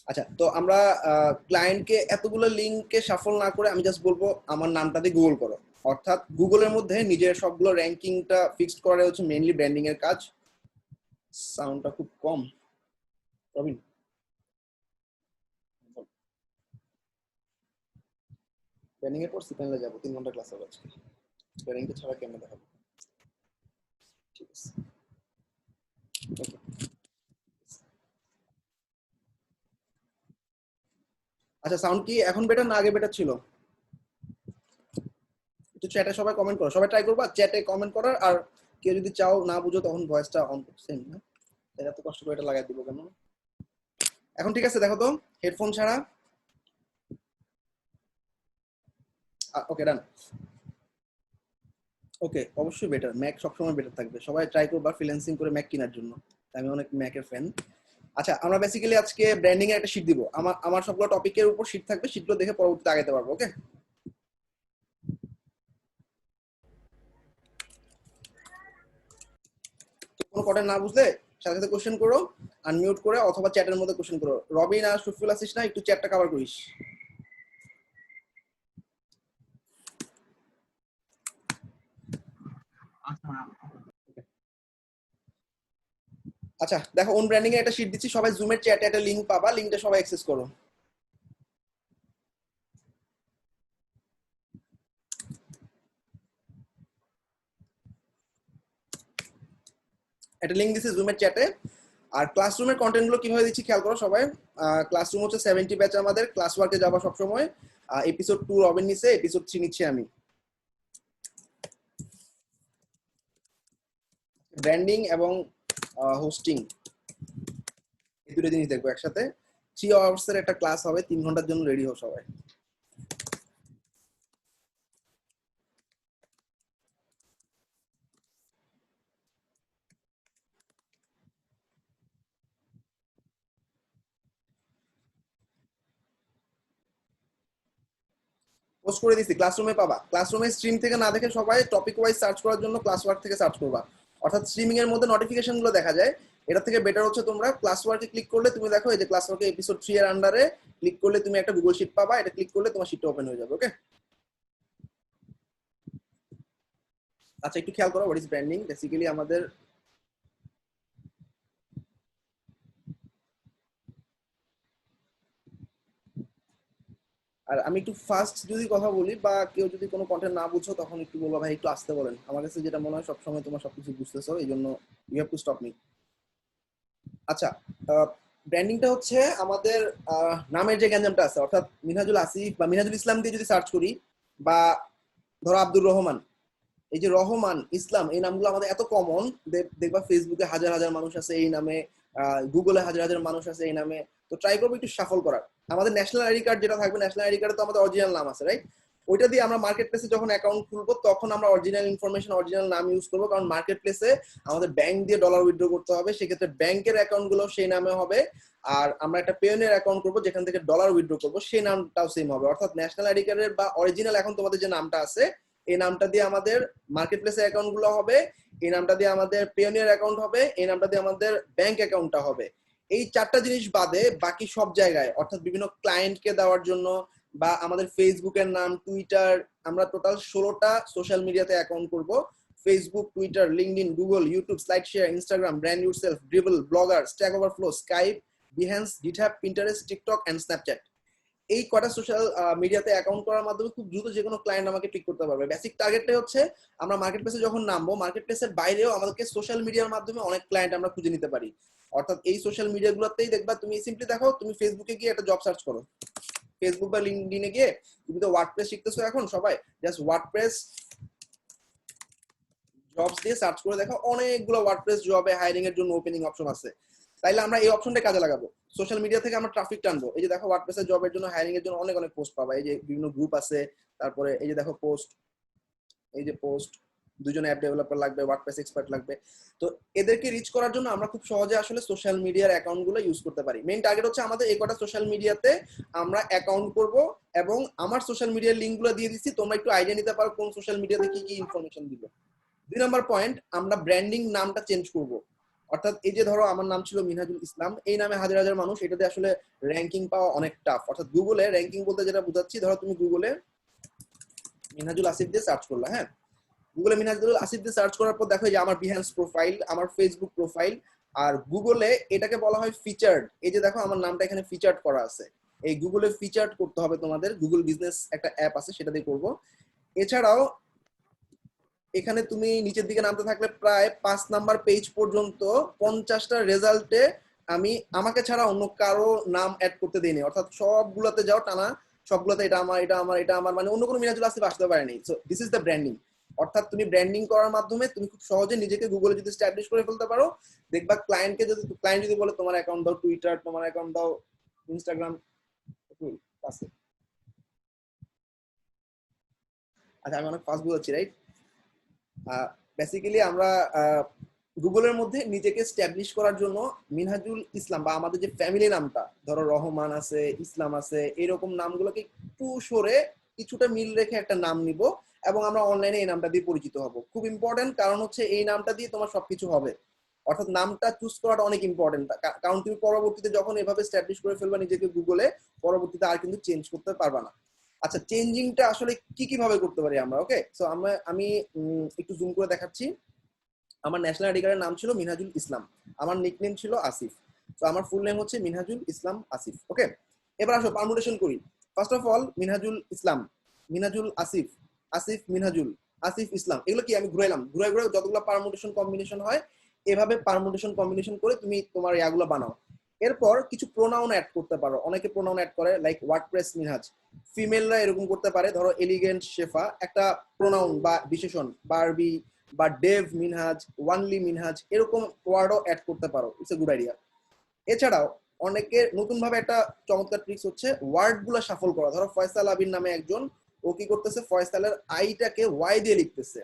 আচ্ছা, তো আমরা ক্লায়েন্টকে এতগুলো লিঙ্ককে শাফল না করে আমি জাস্ট বলবো আমার নামটা দিয়ে গুগল করো। অর্থাৎ গুগলের মধ্যে নিজের সবগুলো র্যাঙ্কিংটা ফিক্সড করা হচ্ছে মেইনলি ব্র্যান্ডিং এর কাজ। সাউন্ডটা খুব কম রবিন। ব্র্যান্ডিং এর পর সিগন্যালে যাবো, 3 ঘন্টা ক্লাস হবে আজকে। ব্র্যান্ডিংটা ছাড়া কেমনে দেখাবো? ঠিক আছে, ওকে। আচ্ছা, সাউন্ড কি এখন বেটার না আগে বেটার ছিল? একটু চ্যাটে সবাই কমেন্ট করো, সবাই ট্রাই করবা চ্যাটে কমেন্ট করার। আর কেউ যদি চাও না বুঝো তখন ভয়েসটা অন সেম না, এত কষ্ট করে এটা লাগাই দিব কেন? এখন ঠিক আছে, দেখো তো হেডফোন ছাড়া। ওকে, ডান। ওকে, অবশ্যই বেটার, ম্যাক সবসময় বেটার থাকবে। সবাই ট্রাই করবা ফ্রিল্যান্সিং করে ম্যাক কেনার জন্য। আমি অনেক ম্যাকের ফ্যান। আচ্ছা, আমরা বেসিক্যালি আজকে ব্র্যান্ডিং এর একটা শীট দিব। আমার সবগুলো টপিকের উপর শীট থাকবে, শীটগুলো দেখে পরবর্তীতে আগাতে পারবো। ওকে, কোনো কন্টেন্ট না বুঝলে সাথে সাথে কোশ্চেন করো, আনমিউট করে অথবা চ্যাটের মধ্যে কোশ্চেন করো। রবিন আর সুফিউল আসিস না, একটু চ্যাটটা কভার করিস। আচ্ছা, দেখো ওন ব্র্যান্ডিং এর একটা শীট দিচ্ছি, সবাই জুমের চ্যাটে একটা লিংক পাবা, লিংকটা সবাই অ্যাক্সেস করো। একটা লিংক দিচ্ছি জুমের চ্যাটে। আর ক্লাসরুমের কন্টেন্ট গুলো কিভাবে দিচ্ছি খেয়াল করো সবাই। ক্লাসরুম হচ্ছে 70 ব্যাচ, আমাদের ক্লাস ওয়ার্কে যাবা সবসময়। এপিসোড 2 রবিন নিচ্ছে, এপিসোড 3 নিচ্ছি আমি। ব্র্যান্ডিং এবং হোস্টিং এই দুটো জিনিস দেখবো একসাথে। 3 আওয়ার্স এর একটা ক্লাস হবে, 3 ঘন্টার জন্য রেডি হও সবাই। পোস্ট করে দিচ্ছি, ক্লাসরুমে পাবা। ক্লাসরুমে স্ট্রিম থেকে না দেখে সবাই টপিক ওয়াইজ সার্চ করার জন্য ক্লাস ওয়ার্ক থেকে সার্চ করবা। অর্থাৎ স্ট্রিমিং এর মধ্যে নোটিফিকেশন গুলো দেখা যায়। এটা থেকে বেটার হচ্ছে তোমরা ক্লাস ওয়ার্কে ক্লিক করলে তুমি দেখো এই যে ক্লাস ওয়ার্কে এপিসোড 3 এর আন্ডারে ক্লিক করলে তুমি একটা গুগল শিট পাবা। এটা ক্লিক করলে তোমার শিটটা ওপেন হয়ে যাবে। ওকে, আচ্ছা একটু খেয়াল করো হোয়াট ইজ ব্র্যান্ডিং। বেসিক্যালি আমাদের আর আমি একটু ফাস্ট যদি কথা বলি বা কেউ যদি কোনো কন্টেন্ট না বুঝো তখন একটু বলবো ভাই একটু আসতে বলেন। আমার কাছে যেটা মনে হয় সবসময় তোমার সবকিছু বুঝতেছো, এই জন্য you have to stop me. আচ্ছা, ব্র্যান্ডিংটা হচ্ছে আমাদের নামের যে গ্যাঞ্জামটা আছে, অর্থাৎ মিনহাজুল আসিফ বা মিনহাজুল ইসলাম দিয়ে যদি সার্চ করি, বা ধরো আব্দুর রহমান, এই যে রহমান ইসলাম এই নামগুলো আমাদের এত কমন। দেখবা ফেসবুকে হাজার হাজার মানুষ আছে এই নামে, গুগলে হাজার হাজার মানুষ আছে এই নামে। তো ট্রাই করবো একটু সাফল করার। আমাদের ন্যাশনাল আইডি কার্ড যেটা থাকবে, ন্যাশনাল আইডি কার্ডে তো আমাদের অরিজিনাল নাম আছে, রাইট? ওইটা দিয়ে আমরা মার্কেট প্লেসে যখন অ্যাকাউন্ট খুলবো তখন আমরা অরিজিনাল ইনফরমেশন, অরিজিনাল নাম ইউজ করবো। কারণ মার্কেট প্লেসে আমাদের ব্যাংক দিয়ে ডলার উইথড্র করতে হবে, সেক্ষেত্রে ব্যাংকের অ্যাকাউন্ট গুলো সেই নামে হবে। আর আমরা একটা পেয়নের অ্যাকাউন্ট করবো যেখান থেকে ডলার উইথড্র করবো, সেই নামটাও সেম হবে। অর্থাৎ ন্যাশনাল আইডি কার্ডের বা অরিজিনাল এখন তোমাদের যে নামটা আছে এই নামটা দিয়ে আমাদের মার্কেট প্লেসের অ্যাকাউন্ট গুলো হবে, এই নামটা দিয়ে আমাদের পেওনিয়ার অ্যাকাউন্ট হবে, এই নামটা দিয়ে আমাদের ব্যাংক অ্যাকাউন্টটা হবে। এই 4টা জিনিস বাদে বাকি সব জায়গায়, অর্থাৎ বিভিন্ন ক্লায়েন্টকে দেওয়ার জন্য বা আমাদের ফেসবুকের নাম, টুইটার, আমরা টোটাল 16টা সোশ্যাল মিডিয়াতে অ্যাকাউন্ট করব। Facebook, Twitter, LinkedIn, Google, YouTube, SlideShare, Instagram, brand yourself, Dribbble, Blogger, Stack Overflow, Skype, Behance, GitHub, Pinterest, TikTok and Snapchat. এই কটা সোশ্যাল মিডিয়াতে অ্যাকাউন্ট করার মাধ্যমে খুব দ্রুত যে কোনো ক্লায়েন্ট আমাকে পিক করতে পারবে। বেসিক টার্গেটটাই হচ্ছে আমরা মার্কেট প্লেসে যখন নামবো, মার্কেট প্লেসের বাইরেও আমাদেরকে সোশ্যাল মিডিয়ার মাধ্যমে অনেক ক্লায়েন্ট আমরা খুঁজে নিতে পারি। অর্থাৎ এই সোশ্যাল মিডিয়াগুলোতেই দেখবা, তুমি সিম্পলি দেখো, তুমি ফেসবুকে গিয়ে একটা জব সার্চ করো, ফেসবুক বা লিঙ্কডইনে গিয়ে, তুমি তো ওয়ার্ডপ্রেস শিখতেছো এখন সবাই, জাস্ট ওয়ার্ডপ্রেস জবস দিয়ে সার্চ করে দেখো, অনেকগুলো ওয়ার্ডপ্রেস জবে হায়ারিং এর জন্য ওপেনিং অপশন আছে। তাইলে আমরা এই অপশনটা কাজে লাগাবো, সোশ্যাল মিডিয়া থেকে আমরা ট্রাফিক টানবো। এই যে দেখো ওয়ার্ডপ্রেসের জবের জন্য হায়ারিং এর জন্য অনেক অনেক পোস্ট পাবা, এই যে বিভিন্ন গ্রুপ আছে, তারপরে এই যে দেখো পোস্ট, এই যে পোস্ট, দুজন অ্যাপ ডেভেলপার লাগবে, ওয়ার্ডপ্রেস এক্সপার্ট লাগবে। তো এদেরকে রিচ করার জন্য আমরা খুব সহজে আসলে সোশ্যাল মিডিয়ার অ্যাকাউন্ট গুলো ইউজ করতে পারি। মেইন টার্গেট হচ্ছে আমাদের এই কটা সোশ্যাল মিডিয়াতে আমরা অ্যাকাউন্ট করব। এবং আমার সোশ্যাল মিডিয়ার লিঙ্ক গুলো দিয়ে দিচ্ছি, তোমরা একটু আইডিয়া নিতে পারো কোন সোশ্যাল মিডিয়াতে কি কি ইনফরমেশন দিবে। 2 নম্বর পয়েন্ট, আমরা ব্র্যান্ডিং নামটা চেঞ্জ করব। অর্থাৎ এই যে ধরো আমার নাম ছিল মিনহাজুল ইসলাম, এই নামে হাজার হাজার মানুষ, এটাতে আসলে র্যাঙ্কিং পাওয়া অনেক টাফ। অর্থাৎ গুগলে র্যাঙ্কিং বলতে যেটা বোঝাচ্ছি, ধরো তুমি গুগলে মিনহাজুল আসিফ দিয়ে সার্চ করলা, হ্যাঁ, গুগলে মিনহাজুল আসিফ দিয়ে সার্চ করার পর দেখো যে আমার বিহেন্স প্রোফাইল, আমার ফেসবুক প্রোফাইল, আর গুগলে এটাকে বলা হয় ফিচার্ড। এই যে দেখো আমার নামটা এখানে ফিচার্ড করা আছে, এই গুগলে ফিচার্ড করতে হবে তোমাদের। গুগল বিজনেস একটা অ্যাপ আছে, সেটা দিয়ে করবো। এছাড়াও এখানে তুমি নিচের দিকে নামতে থাকলে প্রায় 5 নাম্বার পেজ পর্যন্ত 50টা রেজাল্টে আমি আমাকে ছাড়া অন্য কারো নাম অ্যাড করতে দিইনি। অর্থাৎ সবগুলোতে যাও টানা, সবগুলোতে এটা আমার, এটা আমার, এটা আমার, মানে অন্য কোনো মিনাজুল আসিফ আসতে পারেনি। So this is the branding. অর্থাৎ তুমি ব্র্যান্ডিং করার মাধ্যমে তুমি খুব সহজে নিজেকে গুগলে যদি স্ট্যাবলিশ করে ফেলতে পারো, দেখবা ক্লায়েন্টকে যদি, ক্লায়েন্ট যদি বলে তোমার অ্যাকাউন্ট দাও টুইটার, তোমার অ্যাকাউন্ট দাও ইনস্টাগ্রাম, আছে। আচ্ছা আমি অনেক ফাস্ট বুঝাচ্ছি, রাইট? বেসিক্যালি আমরা গুগলের মধ্যে নিজেকে স্ট্যাবলিশ করার জন্য মিনহাজুল ইসলাম বা আমাদের যে ফ্যামিলি নামটা, ধরো রহমান আছে, ইসলাম আছে, এরকম নামগুলোকে একটু সরে কিছুটা মিল রেখে একটা নাম নিব, এবং আমরা অনলাইনে এই নামটা দিয়ে পরিচিত হব। খুব ইম্পর্টেন্ট, কারণ হচ্ছে এই নামটা দিয়ে তোমার সবকিছু হবে। অর্থাৎ নামটা চুজ করাটা অনেক ইম্পর্টেন্ট, কারণ তুমি পরবর্তীতে যখন এভাবে স্ট্যাবলিশ করে ফেলবা নিজেকে গুগলে, পরবর্তীতে আর কিন্তু চেঞ্জ করতে পারবা না। আচ্ছা, চেঞ্জিংটা আসলে কি কিভাবে করতে পারি আমরা? ওকে, সো আমি একটু জুম করে দেখাচ্ছি। আমার ন্যাশনাল আইডি কার্ডের নাম ছিল মিনহাজুল ইসলাম, আমার নিকনেম ছিল আসিফ। তো আমার ফুল নেম হচ্ছে মিনহাজুল ইসলাম আসিফ। ওকে, এবার আসো পারমুটেশন করি। ফার্স্ট অফ অল মিনহাজুল ইসলাম, মিনহাজুল আসিফ, আসিফ মিনহাজুল, আসিফ ইসলাম, এগুলো কি আমি ঘুরাইলাম, ঘুরে ঘুরে যতগুলো পারমুটেশন কম্বিনেশন হয়, এভাবে পারমুটেশন কম্বিনেশন করে তুমি তোমার ইয়াগুলো বানাও। এরপর কিছু প্রোনাউন অ্যাড করতে পারো, অনেকে প্রোনাউন অ্যাড করে, লাইক ওয়ার্ডপ্রেস মিনহাজ। ফিমেলরা এরকম করতে পারে, ধরো এলিগেন্ট শেফা একটা প্রোনাউন বা বিশেষণ, বারবি বা ডেভ মিনহাজ, ওয়ানলি মিনহাজ, এরকম ওয়ার্ডও অ্যাড করতে পারো। It's a good idea. এছাড়াও অনেকে নতুন ভাবে একটা চমৎকার ট্রিক্স হচ্ছে ওয়ার্ড গুলো সাফল করা। ধরো ফয়সাল আবির নামে একজন, ও কি করতেছে, ফয়সালের আইটাকে ওয়াই দিয়ে লিখতেছে,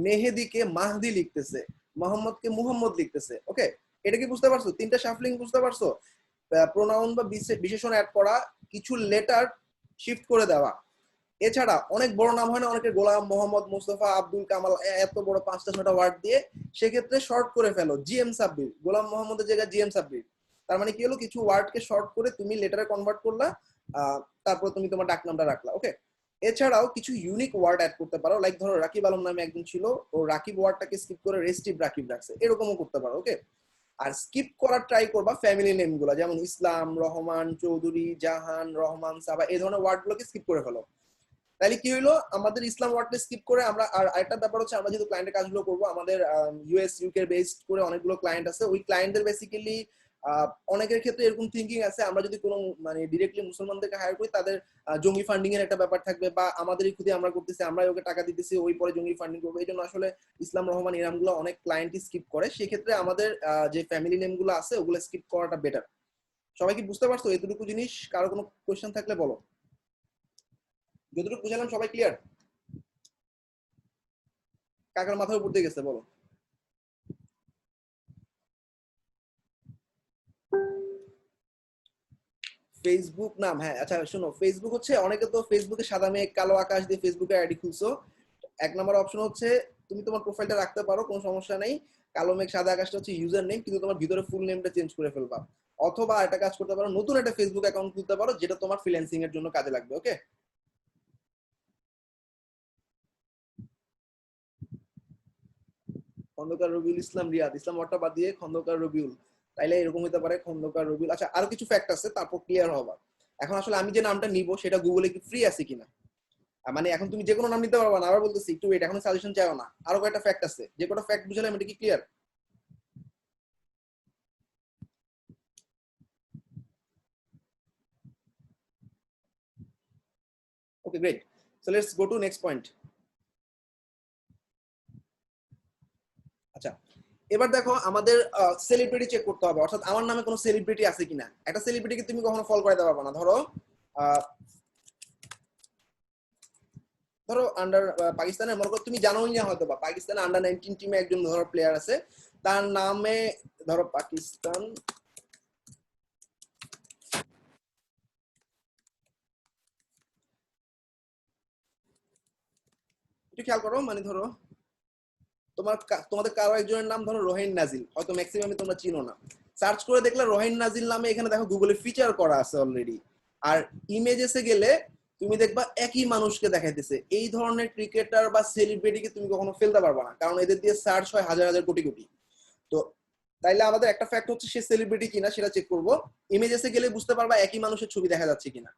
মেহেদিকে মাহদি লিখতেছে, মোহাম্মদকে মুহাম্মদ লিখতেছে। ওকে, এটা কি বুঝতে পারছো? তিনটা শাফলিং বুঝতে পারছো? প্রোনাউন বা বিশেষণ অ্যাড করা, কিছু লেটার শিফট করে দেওয়া। এছাড়া অনেক বড় নাম হয় না অনেকে, গোলাম মোহাম্মদ, মোস্তফা, আব্দুল কামাল, এত বড় 5টা 6টা ওয়ার্ড দিয়ে, সেক্ষেত্রে শর্ট করে ফেলো জিএম সাব্বির, গোলাম মোহাম্মদের জায়গায় জিএম সাব্বির। তার মানে কি হলো, কিছু ওয়ার্ডকে শর্ট করে তুমি লেটারে কনভার্ট করলা, তারপর তুমি তোমার ডাক নামটা রাখলা। ওকে, এছাড়াও কিছু ইউনিক ওয়ার্ড অ্যাড করতে পারো, লাইক ধরো রাকিব আলম নামে একজন ছিল, ও রাকিব ওয়ার্ডটাকে স্কিপ করে রেস্টিভ রাকিব রাখছে, এরকমও করতে পারো। ওকে, আর স্কিপ করার ট্রাই করবা ফ্যামিলি নেম গুলো, যেমন ইসলাম, রহমান, চৌধুরী, জাহান, রহমান, সাবা, এই ধরনের ওয়ার্ড গুলোকে স্কিপ করে ফেলো। তাহলে কি হইলো, আমাদের ইসলাম ওয়ার্ডটা স্কিপ করে আমরা, আর আরেকটা ব্যাপার হচ্ছে, আমরা যেহেতু ক্লায়েন্টের কাজগুলো করবো, আমাদের ইউএস ইউকে বেসড করে অনেকগুলো ক্লায়েন্ট আছে, ওই ক্লায়েন্টদের বেসিক্যালি অনেকের ক্ষেত্রে এরকম থিঙ্কিং আছে, আমরা যদি কোনো মানে ডিরেক্টলি মুসলমানদেরকে হায়ার করি, তাদের জঙ্গি ফান্ডিং এর একটা ব্যাপার থাকবে, বা আমাদেরই ক্ষতি আমরা করতেছি, আমরা ওকে টাকা দিতেছি, ওই পরে জঙ্গি ফান্ডিং করবো। এই জন্য আসলে ইসলাম, রহমান, এই নামগুলো অনেক ক্লায়েন্টই স্কিপ করে। সেক্ষেত্রে আমাদের যে ফ্যামিলি নেম গুলো আছে ওগুলো স্কিপ করাটা বেটার। সবাই কি বুঝতে পারছো এতটুকু জিনিস? কারো কোনো কোয়েশ্চেন থাকলে বলো। যতটুকু বুঝালাম সবাই ক্লিয়ার? কাকার মাথার উপর দিয়ে গেছে বলো। ফেসবুক নাম, হ্যাঁ আচ্ছা শোনো, ফেসবুক হচ্ছে, অনেকে তো ফেসবুকে সাদা মেঘ কালো আকাশ দিয়ে ফেসবুকে আইডি খুলছো। 1 নম্বর অপশন হচ্ছে তুমি তোমার প্রোফাইলটা রাখতে পারো, কোনো সমস্যা নেই। কালো মেঘ সাদা আকাশটা হচ্ছে ইউজার নেম, কিন্তু তোমার ভিতরে ফুল নেমটা চেঞ্জ করে ফেলবা। অথবা একটা কাজ করতে পারো, নতুন একটা ফেসবুক অ্যাকাউন্ট খুলতে পারো, যেটা তোমার ফ্রিল্যান্সিং এর জন্য কাজে লাগবে। ওকে, খন্দকার রবিউল ইসলাম রিয়াদ, ইসলাম ওয়ার্ডটা বাদ দিয়ে খন্দকার রবিউল, তাইলে এরকম হতে পারে খন্দকার রবিউল। আচ্ছা আরো কিছু ফ্যাক্ট আছে, তারপর ক্লিয়ার হবা। এখন আসলে আমি যে নামটা নিব সেটা গুগলে কি ফ্রি আছে কিনা, মানে এখন তুমি যে কোনো নাম নিতে পারবা না, আবার বলতেছি একটু ওয়েট, এখন সাজেশন চাইও না, আরো কয়েকটা ফ্যাক্ট আছে, যে কটা ফ্যাক্ট বুঝালাম এটা কি clear? Okay great, so let's go to next point. আচ্ছা, এবার দেখো আমাদের সেলিব্রিটি চেক করতে হবে, অর্থাৎ আমার নামে কোনো সেলিব্রিটি আছে কিনা। একটা সেলিব্রিটিকে তুমি কখনো ফলো করাতে পারবে না। ধরো আহ, ধরো আন্ডার পাকিস্তানের, মনে করো তুমি জানোই না হয়তো, বা পাকিস্তানের আন্ডার 19 টিমে একজন ধরো প্লেয়ার আছে, তার নামে ধরো পাকিস্তান, একটু খেয়াল করো, মানে ধরো তোমাদের কারো একজনের নাম ধরো রোহিন নাজিল, হয়তো ম্যাক্সিমামে তোমরা চিনো না। সার্চ করে দেখলে রোহিন নাজিল নামে এখানে দেখো গুগলে ফিচার করা আছে অলরেডি। আর ইমেজেসে গেলে তুমি দেখবা একই মানুষকে দেখাইতেছে। এই ধরনের ক্রিকেটার বা সেলিব্রিটিকে তুমি কখনো ফেলতে পারবা না, কারণ এদের দিয়ে সার্চ হয় হাজার হাজার কোটি কোটি। তো তাইলে আমাদের একটা ফ্যাক্ট হচ্ছে সে সেলিব্রিটি কিনা সেটা চেক করবো। ইমেজেসে গেলে বুঝতে পারবা একই মানুষের ছবি দেখা যাচ্ছে কিনা।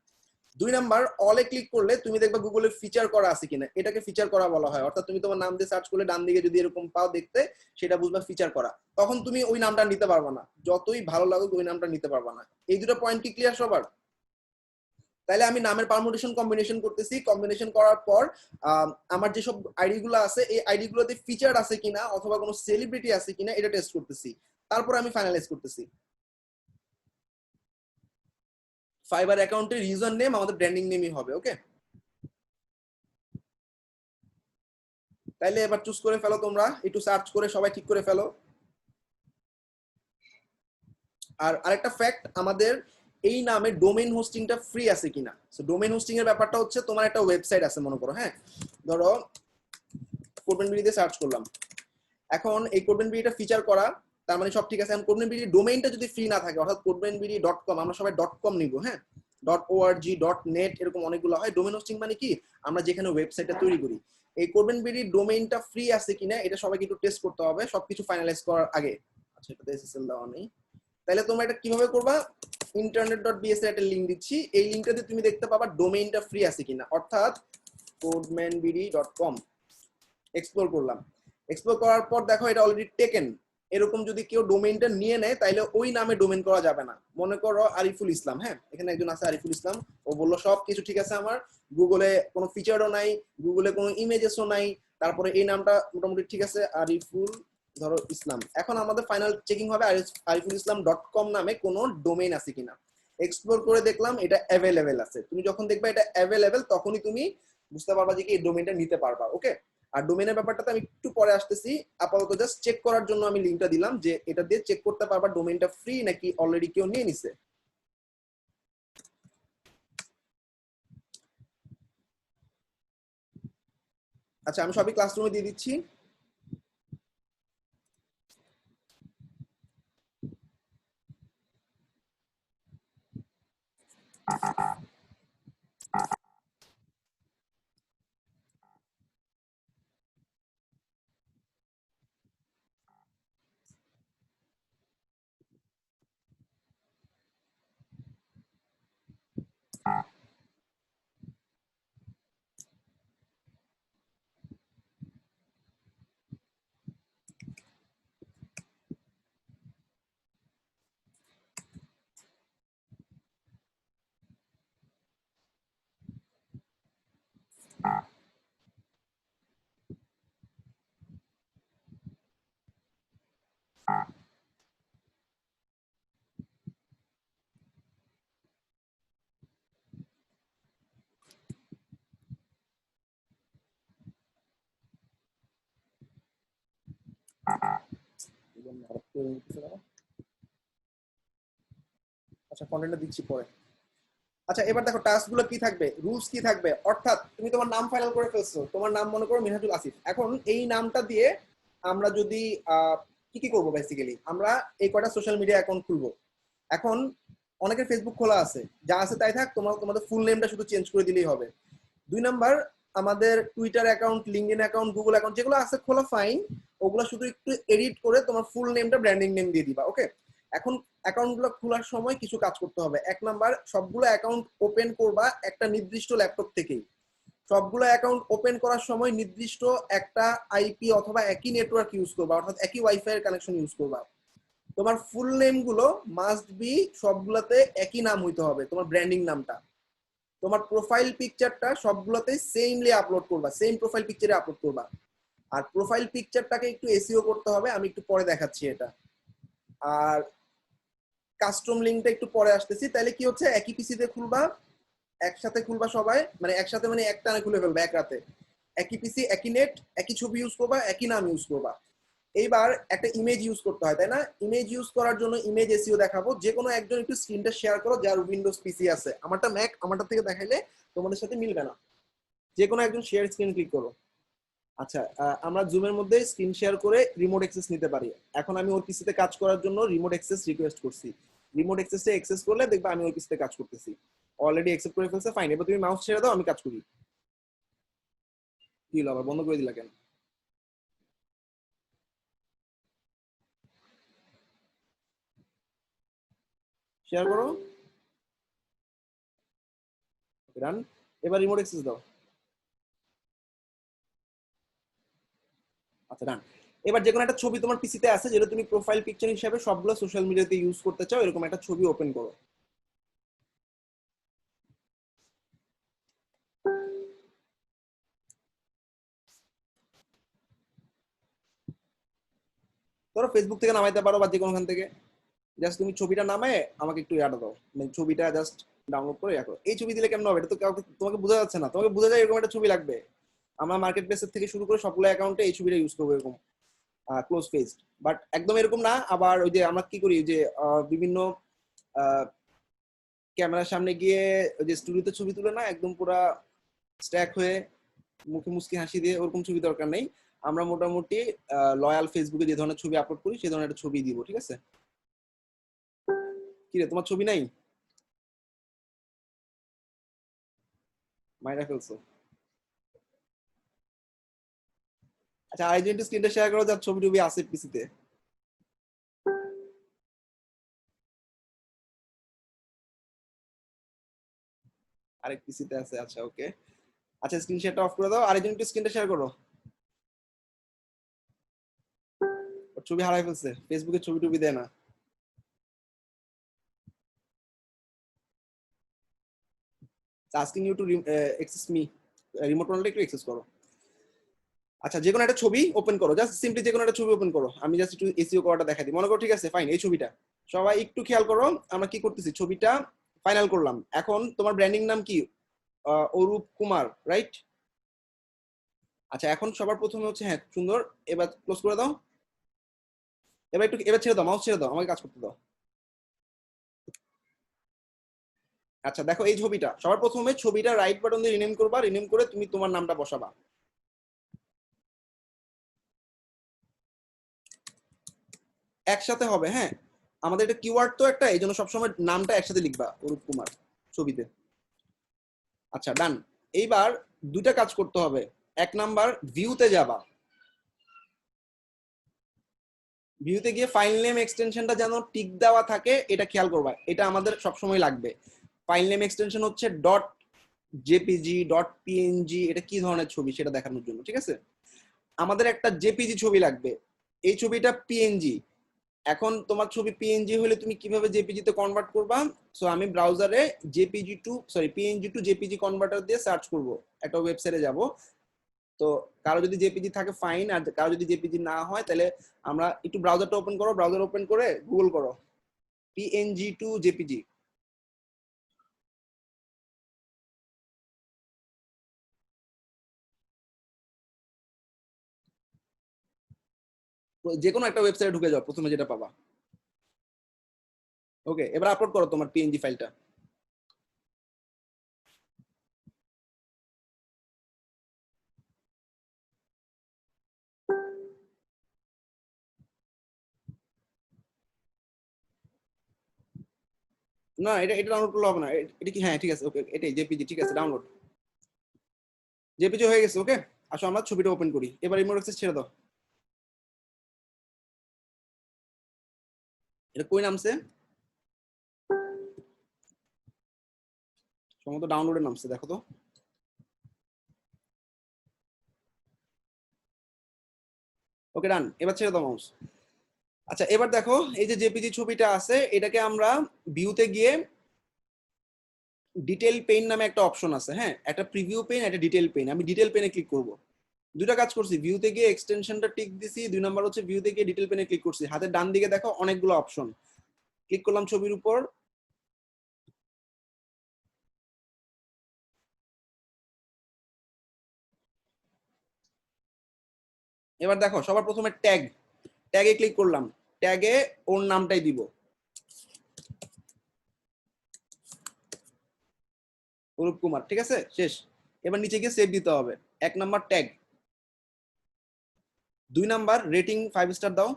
2 নাম্বার, অলে ক্লিক করলে তুমি দেখবা গুগলে ফিচার করা আছে কিনা, এটাকে ফিচার করা বলা হয়। অর্থাৎ তুমি তোমার নাম দিয়ে সার্চ করলে ডান দিকে যদি এরকম পাও দেখতে, সেটা বুঝবা ফিচার করা। তখন তুমি ওই নামটা নিতে পারবা না, যতই ভালো লাগুক ওই নামটা নিতে পারবা না। এই দুটো পয়েন্ট কি ক্লিয়ার সবার? তাইলে আমি নামের পারমুটেশন কম্বিনেশন করতেছি। কম্বিনেশন করার পর আমার যেসব আইডি গুলো আছে এই আইডি গুলোতে ফিচার আছে কিনা অথবা কোনো সেলিব্রিটি আছে কিনা এটা টেস্ট করতেছি, তারপর আমি ফাইনালাইজ করতেছি। ফাইবার অ্যাকাউন্টের ইউজার নেম আমাদের ব্র্যান্ডিং নেমই হবে। ওকে, তাইলে এবার চুজ করে ফেলো, তোমরা একটু সার্চ করে সবাই ঠিক করে ফেলো। আর আরেকটা ফ্যাক্ট, আমাদের এই নামে ডোমেইন হোস্টিংটা ফ্রি আছে কিনা। সো ডোমেইন হোস্টিং এর ব্যাপারটা হচ্ছে, তোমার একটা ওয়েবসাইট আছে মনে করো, হ্যাঁ, ধরো কোডবেন বিডিতে সার্চ করলাম, এখন এই কোডবেন বিডিটা ফিচার করা, তার মানে সব ঠিক আছে। এখন কোডবেন বিডি ডোমেইনটা যদি ফ্রি না থাকে, অর্থাৎ codebenbd.com, আমরা সবাই .com নিব, হ্যাঁ, .org .net এরকম অনেকগুলো হয়। ডোমেইন হোস্টিং মানে কি, আমরা যেখানে ওয়েবসাইটটা তৈরি করি। এই কোডবেন বিডি ডোমেইনটা ফ্রি আছে কিনা এটা সবাইকে একটু টেস্ট করতে হবে সবকিছু ফাইনালাইজ করার আগে। আচ্ছা, এটাতে এসএসএল দেওয়া নেই। তাহলে তোমরা এটা কিভাবে করবা, internet.bs এর একটা লিংক দিচ্ছি, এই লিংকটাতে তুমি দেখতে পাবা ডোমেইনটা ফ্রি আছে কিনা, অর্থাৎ codebenbd.com। এক্সপ্লোর করলাম, এক্সপ্লোর করার পর দেখো এটা অলরেডি টেকেন। এরকম যদি কেউ ডোমেইনটা নিয়ে নেয় তাহলে ওই নামে ডোমেইন করা যাবে না। মনে করো আরিফুল ইসলাম, হ্যাঁ, এখানে একজন আছে আরিফুল ইসলাম, ও বললো সব কিছু ঠিক আছে, আমার গুগলে কোনো ফিচারও নাই, গুগলে কোনো ইমেজেসও নাই, তারপরে এই নামটা মোটামুটি ঠিক আছে, আরিফুল ধরো ইসলাম। এখন আমাদের ফাইনাল চেকিং হবে আরিফুল ইসলাম .com নামে কোনো ডোমেইন আছে কিনা। এক্সপ্লোর করে দেখলাম এটা অ্যাভেলেবেল আছে। তুমি যখন দেখবা এটা অ্যাভেলেবেল তখনই তুমি বুঝতে পারবা যে কি এই ডোমেইনটা নিতে পারবা। ওকে, আর ডোমেইনের ব্যাপারটাতে আমি একটু পরে আসতেছি, আপাতত জাস্ট চেক করার জন্য আমি লিংকটা দিলাম যে এটা দিয়ে চেক করতে পারবা ডোমেইনটা ফ্রি নাকি অলরেডি কেউ নিয়ে নিছে। আচ্ছা, আমি সবই ক্লাসরুমে দিয়ে দিচ্ছি। আচ্ছা, কন্টেন্টটা দিচ্ছি পরে। আচ্ছা, এবার দেখো টাস্ক গুলো কি থাকবে, রুলস কি থাকবে। অর্থাৎ তুমি তোমার নাম ফাইনাল করে ফেলছো, তোমার নাম মনে করো মিনহাজুল আসিফ। এখন এই নামটা দিয়ে আমরা যদি কি কি করবো, বেসিক্যালি আমরা এই কয়টা সোশ্যাল মিডিয়া অ্যাকাউন্ট খুলবো। এখন অনেকের ফেসবুক খোলা আছে, যা আছে তাই থাক, তোমাদের ফুল নেমটা শুধু চেঞ্জ করে দিলেই হবে। 2 নাম্বার, আমাদের Twitter account, LinkedIn account, Google account যেগুলো আছে খোলা ফাইন, ওগুলো শুধু একটু এডিট করে তোমার ফুল নেমটা ব্র্যান্ডিং নেম দিয়ে দিবা। ওকে, এখন অ্যাকাউন্টগুলো খোলার সময় কিছু কাজ করতে হবে। 1 নাম্বার, সবগুলো অ্যাকাউন্ট ওপেন করবা একটা নির্দিষ্ট ল্যাপটপ থেকেই। সবগুলো অ্যাকাউন্ট ওপেন করার সময় নির্দিষ্ট একটা আইপি অথবা একই নেটওয়ার্ক ইউজ করবা, অর্থাৎ একই ওয়াইফাই এর কানেকশন ইউজ করবা। তোমার ফুল নেম গুলো মাস্ট বি সবগুলোতে একই নাম হইতে হবে, তোমার ব্র্যান্ডিং নামটা। তোমার প্রোফাইল পিকচারটা সবগুলোতে সেমলি আপলোড করবা, সেম প্রোফাইল পিকচারে আপলোড করবা। আর প্রোফাইল পিকচারটাকে একটু এসইও করতে হবে, আমি একটু পরে দেখাচ্ছি এটা। আর কাস্টম লিঙ্কটা একটু পরে আসতেছি। তাহলে কি হচ্ছে, একই পিসিতে খুলবা, একসাথে খুলবা সবাই, মানে একসাথে মানে একটানে খুলে ফেলবা এক রাতে। একই পিসি, একই নেট, একই ছবি ইউজ করবা, একই নাম ইউজ করবা। এইবার একটা ইমেজ ইউজ করতে হয়, তাই না? ইমেজ ইউজ করার জন্য ইমেজ এসইও দেখাবো। যে কোনো একজন একটু স্ক্রিনটা শেয়ার করো যার উইন্ডোজ পিসি আছে। আমারটা ম্যাক, আমারটা থেকে দেখাইলে তোমাদের সাথে মিলবে না। যে কোনো একজন শেয়ার স্ক্রিন ক্লিক করো। আচ্ছা, আমরা জুমের মধ্যে স্ক্রিন শেয়ার করে রিমোট অ্যাক্সেস নিতে পারি। এখন আমি ওর পিসিতে কাজ করার জন্য রিমোট অ্যাক্সেস রিকোয়েস্ট করছি। রিমোট অ্যাক্সেসে অ্যাক্সেস করলে দেখবা আমি ওর পিসিতে কাজ করতেছি। অলরেডি অ্যাকসেপ্ট করে ফেলছে, ফাইন। এবার তুমি মাউস ছেড়ে দাও, আমি কাজ করি। কি হলো, আবার বন্ধ করে দিলা কেন? শেয়ার করো, রান। এবার রিমোট অ্যাক্সেস দাও। আচ্ছা, ডান। এবার যে কোনো একটা ছবি তোমার পিসিতে আছে যেটা তুমি প্রোফাইল পিকচার হিসেবে সবগুলো সোশ্যাল মিডিয়াতে ইউজ করতে চাও, এরকম একটা ছবি ওপেন করো। ধরো ফেসবুক থেকে নামাইতে পারো বা যে কোনোখান থেকে। জাস্ট তুমি ছবিটা নামায় আমাকে একটু ইয়াটা দাও, মানে ছবিটা জাস্ট ডাউনলোড করে রাখো। এই ছবি দিলে কেমন হবে? এটা তো কাউকে তোমাকে বোঝা যাচ্ছে না। তোমাকে বোঝা যায় এরকম একটা ছবি লাগবে। আমরা মার্কেট প্লেসের থেকে শুরু করে সবগুলো অ্যাকাউন্টে এই ছবিটা ইউজ করবো, এরকম ক্লোজ ফেসড। বাট একদম এরকম না। আবার ওই যে আমরা কি করি যে বিভিন্ন ক্যামেরার সামনে গিয়ে ওই যে স্টুডিওতে ছবি তুলে না, একদম পুরা স্ট্যাক হয়ে মুখে মুসকি হাসি দিয়ে, ওরকম ছবি দরকার নেই। আমরা মোটামুটি লয়াল ফেসবুকে যে ধরনের ছবি আপলোড করি সেই ধরনের একটা ছবি দিব, ঠিক আছে? কি রে, তোমার ছবি নাই? মাইরা ফেলছো? আচ্ছা, আরেকজন একটু স্ক্রিনটা শেয়ার করো, যার ছবি টবি আছে পিসিতে। আরেক পিসিতে আছে, আচ্ছা ওকে। আচ্ছা, স্ক্রিন শেয়ারটা অফ করে দাও, আরেকজন একটু স্ক্রিনটা শেয়ার করো। ওর ছবি হারাই ফেলছে, ফেসবুকে ছবি টবি দেয় না। Asking you to access me, remote কন্ট্রোলটা একটু এক্সেস করো। আচ্ছা, যে কোনো একটা ছবি ওপেন করো, জাস্ট সিম্পলি যে কোনো একটা ছবি ওপেন করো। আমি জাস্ট একটু এসইও করাটা দেখাই দিই, মনে করো, ঠিক আছে? ফাইন, এই ছবিটা সবাই একটু খেয়াল করো। আমরা কি করতেছি, ছবিটা ফাইনাল করলাম। এখন তোমার ব্র্যান্ডিং নাম কি? অরূপ কুমার, রাইট? আচ্ছা, এখন সবার প্রথমে হচ্ছে, হ্যাঁ সুন্দর। এবার ক্লোজ করে দাও। এবার ছেড়ে দাও, মাউস ছেড়ে দাও, আমাকে কাজ করতে দাও। আচ্ছা, দেখো এই ছবিটা সবার প্রথমে ছবিটা রাইট বাটন দিয়ে রিনেম করবা, রিনেম করে তুমি তোমার নামটা বসাবা। একসাথে হবে, হ্যাঁ। আমাদের এটা কিওয়ার্ড তো একটা, এই জন্য সবসময় নামটা একসাথে লিখবা, অরূপ কুমার, ছবিতে। আচ্ছা, ডান। এইবার দুইটা কাজ করতে হবে। এক নাম্বার, ভিউতে যাবা। ভিউতে গিয়ে ফাইল নেম এক্সটেনশনটা যেন টিক দেওয়া থাকে, এটা খেয়াল করবা, এটা আমাদের সবসময় লাগবে। ফাইল নেম এক্সটেনশন হচ্ছে ডট জেপিজি, ডট পিএনজি, এটা কি ধরনের ছবি সেটা দেখানোর জন্য, ঠিক আছে? আমাদের একটা জেপিজি ছবি লাগবে, এই ছবিটা পিএনজি। এখন তোমার ছবি পিএনজি হলে তুমি কিভাবে জেপিজি তে কনভার্ট করবা? সো আমি ব্রাউজারে পিএনজি টু জেপিজি কনভার্টার দিয়ে সার্চ করব, একটা ওয়েবসাইটে যাব। তো কারো যদি জেপিজি থাকে ফাইন, আর কারো যদি জেপিজি না হয় তাহলে আমরা একটু ব্রাউজারটা ওপেন করো, ব্রাউজার ওপেন করে গুগল করো পিএনজি টু জেপিজি। যে কোনো একটা ওয়েবসাইটে ঢুকে যাও, প্রথমে যেটা পাবা। ওকে, এবার আপলোড করো তোমার পিএনজি ফাইলটা। না, এটা এটা ডাউনলোড করলে হবে না। এটা কি? হ্যাঁ ঠিক আছে, ওকে, এটাই জেপিজি, ঠিক আছে, ডাউনলোড। জেপিজি হয়ে গেছে, ওকে। আসো আমরা ছবিটা ওপেন করি। এবার রিমোট অ্যাক্সেস ছেড়ে দাও। এটা কই নামছে? সম্ভবত ডাউনলোডে নামছে, দেখো তো। ওকে, ডান। এবার ছেড়ে দাও মাউস। আচ্ছা, এবার দেখো এই যে জেপিজি ছবিটা আছে, এটাকে আমরা ভিউতে গিয়ে ডিটেল পেইন নামে একটা অপশন আছে, হ্যাঁ, একটা প্রিভিউ পেইন, একটা ডিটেল পেইন। আমি ডিটেল পেইনে ক্লিক করব। দুটা কাজ করছি, ভিউতে গিয়ে এক্সটেনশনটা টিক দিছি, দুই নাম্বার হচ্ছে ভিউতে গিয়ে ডিটেল পেইনে ক্লিক করছি। হাতের ডান দিকে দেখো অনেকগুলো অপশন, ক্লিক করলাম ছবির উপর। এবার দেখো সবার প্রথমে ট্যাগ, ট্যাগে ক্লিক করলাম। ট্যাগে ওর নামটাই দিব, অরূপ কুমার, ঠিক আছে, শেষ। এবার নিচে গিয়ে সেভ দিতে হবে। এক number tag, 2 number rating 5 star দাও,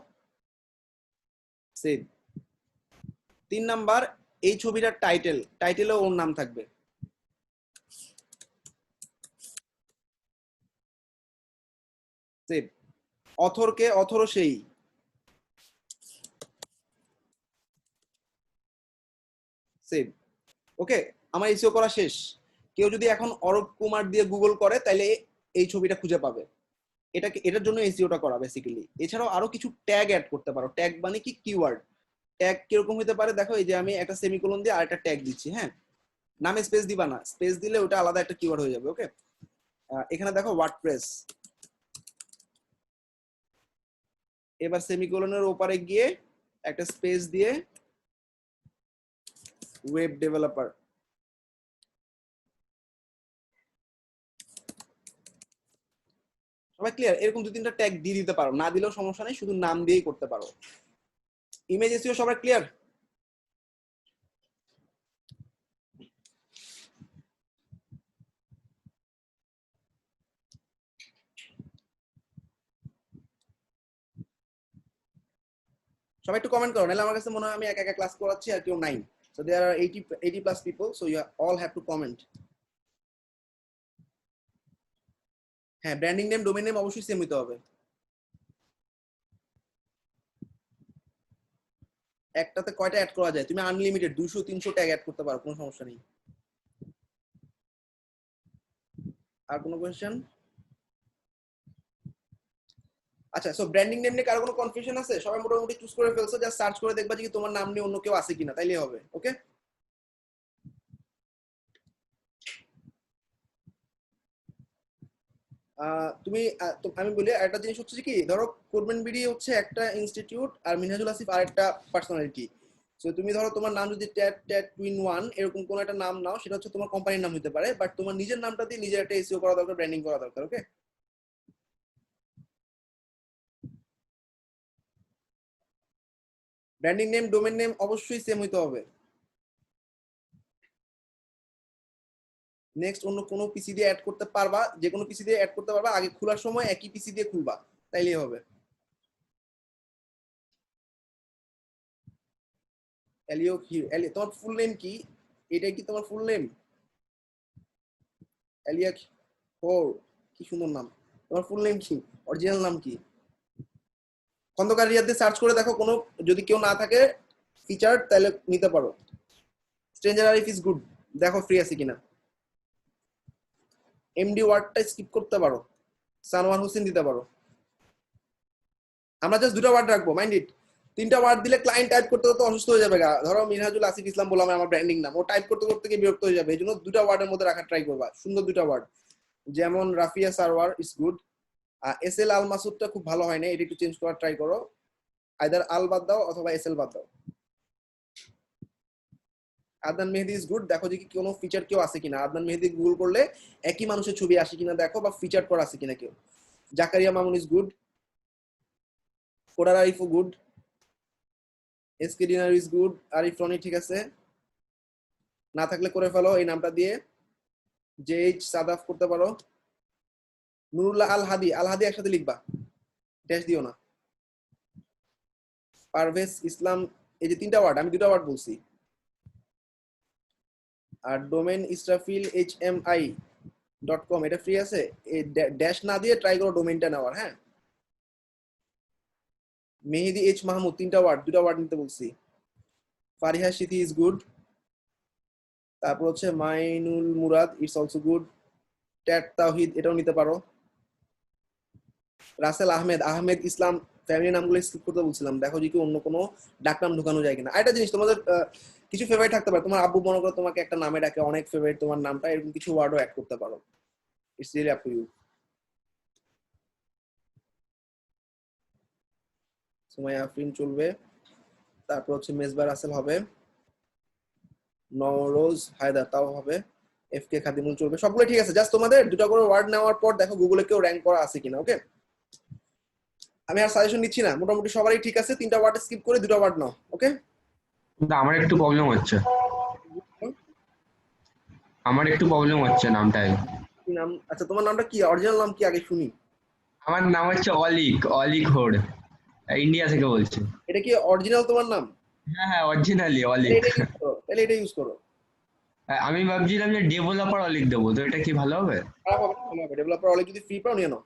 সেভ। 3 নাম্বার এই ছবিটার টাইটেলে ওর নাম থাকবে, সেভ। অথরও সেই, সেভ। ওকে, আমার এসইও করা শেষ। কেউ যদি এখন অরূপ কুমার দিয়ে গুগল করে তাহলে এই ছবিটা খুঁজে পাবে। এটার জন্য এসইওটা করা বেসিক্যালি। এছাড়াও আরো কিছু ট্যাগ অ্যাড করতে পারো। ট্যাগ মানে কি, কিওয়ার্ড। ট্যাগ কিরকম হতে পারে দেখো, এই যে আমি একটা সেমিকোলন দিয়ে আরেকটা ট্যাগ দিচ্ছি, হ্যাঁ, নামে স্পেস দিবা না, স্পেস দিলে ওটা আলাদা একটা কিওয়ার্ড হয়ে যাবে। ওকে, এখানে দেখো ওয়ার্ডপ্রেস, এবার সেমিকোলনের ওপারে গিয়ে একটা স্পেস দিয়ে ওয়েব ডেভেলপার। সবাই ক্লিয়ার? এরকম 2-3টা ট্যাগ দিয়ে দিতে পারো, না দিলেও সমস্যা নেই, শুধু নাম দিয়েই করতে পারো। ইমেজ এসইও সবাই ক্লিয়ার? সবাই একটু কমেন্ট করো, নাহলে আমার কাছে মনে হয় আমি একা একা ক্লাস করাচ্ছি আর কেউ নাই। So there are 80 plus people, so you all have to comment. হ্যাঁ, ব্র্যান্ডিং নেম, ডোমেইন নেম অবশ্যই সেম হতে হবে। একটাতে কয়টা অ্যাড করা যায়? তুমি আনলিমিটেড 200-300 ট্যাগ অ্যাড করতে পারো, কোনো সমস্যা নেই। আর কোনো কোয়েশ্চেন? আচ্ছা, সো ব্র্যান্ডিং নেম নিয়ে কারো কোনো কনফিউশন আছে? সবাই মোটামুটি চুজ করে ফেলছো, জাস্ট সার্চ করে দেখবা যে তোমার নাম নিয়ে অন্য কেউ আছে কিনা, তাইলেই হবে। ওকে, তুমি আমি বলি একটা জিনিস হচ্ছে কি, ধরো কোরবান বিডি হচ্ছে একটা ইনস্টিটিউট আর মিনহাজুল আসিফ আর একটা পার্সোনালিটি। সো তুমি ধরো তোমার নাম যদি ট্যাট ট্যাট টুইন ওয়ান এরকম কোন একটা নাম নাও, সেটা হচ্ছে তোমার কোম্পানির নাম হতে পারে, বাট তোমার নিজের নামটা দিয়ে নিজের একটা এসইও করা দরকার, ব্র্যান্ডিং করা দরকার। ওকে, ব্র্যান্ডিং নেম, ডোমেন নেম অবশ্যই সেম হইতে হবে। নেক্সট, অন্য কোনো পিসি দিয়ে অ্যাড করতে পারবা, যে কোনো পিসি দিয়ে অ্যাড করতে পারবা, আগে খোলার সময় একই পিসি দিয়ে খুলবা, তাইলেই হবে। এলিও কি, তোমার ফুল নেম কি? এটা কি তোমার ফুল নেম? এলিয়া ও, কি সুন্দর নাম। তোমার ফুল নেম কি, অরিজিনাল নাম কি? খন্দকার রিয়াদ দিয়ে সার্চ করে দেখো, কোনো যদি কেউ না থাকে ফিচার তাহলে নিতে পারো। স্ট্রেঞ্জার আরিফ ইজ গুড, দেখো ফ্রি আছে কিনা। এমডি ওয়ার্ডটা স্কিপ করতে পারো, সানোয়ার হোসেন দিতে পারো। আমরা জাস্ট 2টা ওয়ার্ড রাখবো, মাইন্ড ইট। 3টা ওয়ার্ড দিলে ক্লায়েন্ট টাইপ করতে করতে অসুস্থ হয়ে যাবে। ধরো মিনহাজুল আসিফ ইসলাম বললাম আমার ব্র্যান্ডিং নাম, ও টাইপ করতে করতে গিয়ে বিরক্ত হয়ে যাবে। এই জন্য 2টা ওয়ার্ডের মধ্যে রাখার ট্রাই করবা, সুন্দর 2টা ওয়ার্ড। যেমন Rafia Sarwar is good. S L Al মাসুদটা খুব ভালো হয় না, এটা একটু চেঞ্জ করার ট্রাই করো। আইদার আল বাদ দাও অথবা এস এল বাদ দাও। আদনান মেহেদি ইজ গুড, দেখো যে কি কোনো ফিচার কেউ আছে কিনা। আদনান মেহেদি গুগল করলে একই মানুষের ছবি আসে কিনা দেখো, বা ফিচার করা আছে কিনা কেউ। Zakaria Mamun is good. Coder আরিফও good. S K Dinar is good. Arif Rony ঠিক আছে, না থাকলে করে ফেলো এই নামটা দিয়ে। জেএইচ সাদাফ করতে পারো। নুরুল্লাহ আল হাদি, আল হাদি একসাথে লিখবা, ড্যাশ দিও না। পারভেজ ইসলাম, এই যে 3টা ওয়ার্ড, আমি 2টা ওয়ার্ড বলছি। আর ডোমেন ইসরাফিল HMI.com, এটা ফ্রি আছে, এই ড্যাশ না দিয়ে ট্রাই করো ডোমেইনটা নেওয়ার। হ্যাঁ, মেহেদি এইচ মাহমুদ, 3টা ওয়ার্ড, 2টা ওয়ার্ড নিতে বলছি। Fariha Sithi is good. তারপর হচ্ছে Mainul Murad, it's also good. ট্যাট তাওহিদ, এটাও নিতে পারো। রাসেল আহমেদ, আহমেদ ইসলাম, ফ্যামিলি নামগুলো স্কিপ করতে বলছিলাম, দেখো যে কি অন্য কোনো ডাকনাম ঢুকানো যায় কিনা। আরেকটা জিনিস, তোমাদের কিছু ফেভারিট থাকতে পারে। তোমার আব্বু মনে করো তোমাকে একটা নামে ডাকে, অনেক ফেভারিট তোমার নামটা, এরকম কিছু ওয়ার্ডও অ্যাড করতে পারো। It's really up to you. Sumaiya Afrin চলবে। তারপর হচ্ছে মেজবা রাসেল হবে। নওরোজ হায়দার তাও হবে। FK খাদিমুল চলবে, সবগুলো ঠিক আছে। জাস্ট তোমাদের 2টা করে ওয়ার্ড নেওয়ার পর দেখো গুগলে কেউ র্যাঙ্ক করা আছে কিনা। ওকে, আমি আর সাজেশন নিচ্ছি না, মোটামুটি সবারই ঠিক আছে। 3টা ওয়ার্ড স্কিপ করে 2টা ওয়ার্ড নাও। ওকে, কিন্তু আমার একটু প্রবলেম হচ্ছে নামটায়। কি নাম? আচ্ছা, তোমার নামটা কি, অরিজিনাল নাম কি আগে শুনি। আমার নাম হচ্ছে অলিক অলিক হোড, ইন্ডিয়া থেকে বলছি। এটা কি অরিজিনাল তোমার নাম? হ্যাঁ হ্যাঁ, অরিজিনালি তাহলে অলিক। এটা ইউজ করো, তাহলে এটা ইউজ করো। আমি ভাবছিলাম যে ডেভেলপার অলিক দেবো, তো এটা কি ভালো হবে? খারাপ হবে না, ভালো হবে। ডেভেলপার অনেক যদি ফ্রি পাও নিয়ে নাও।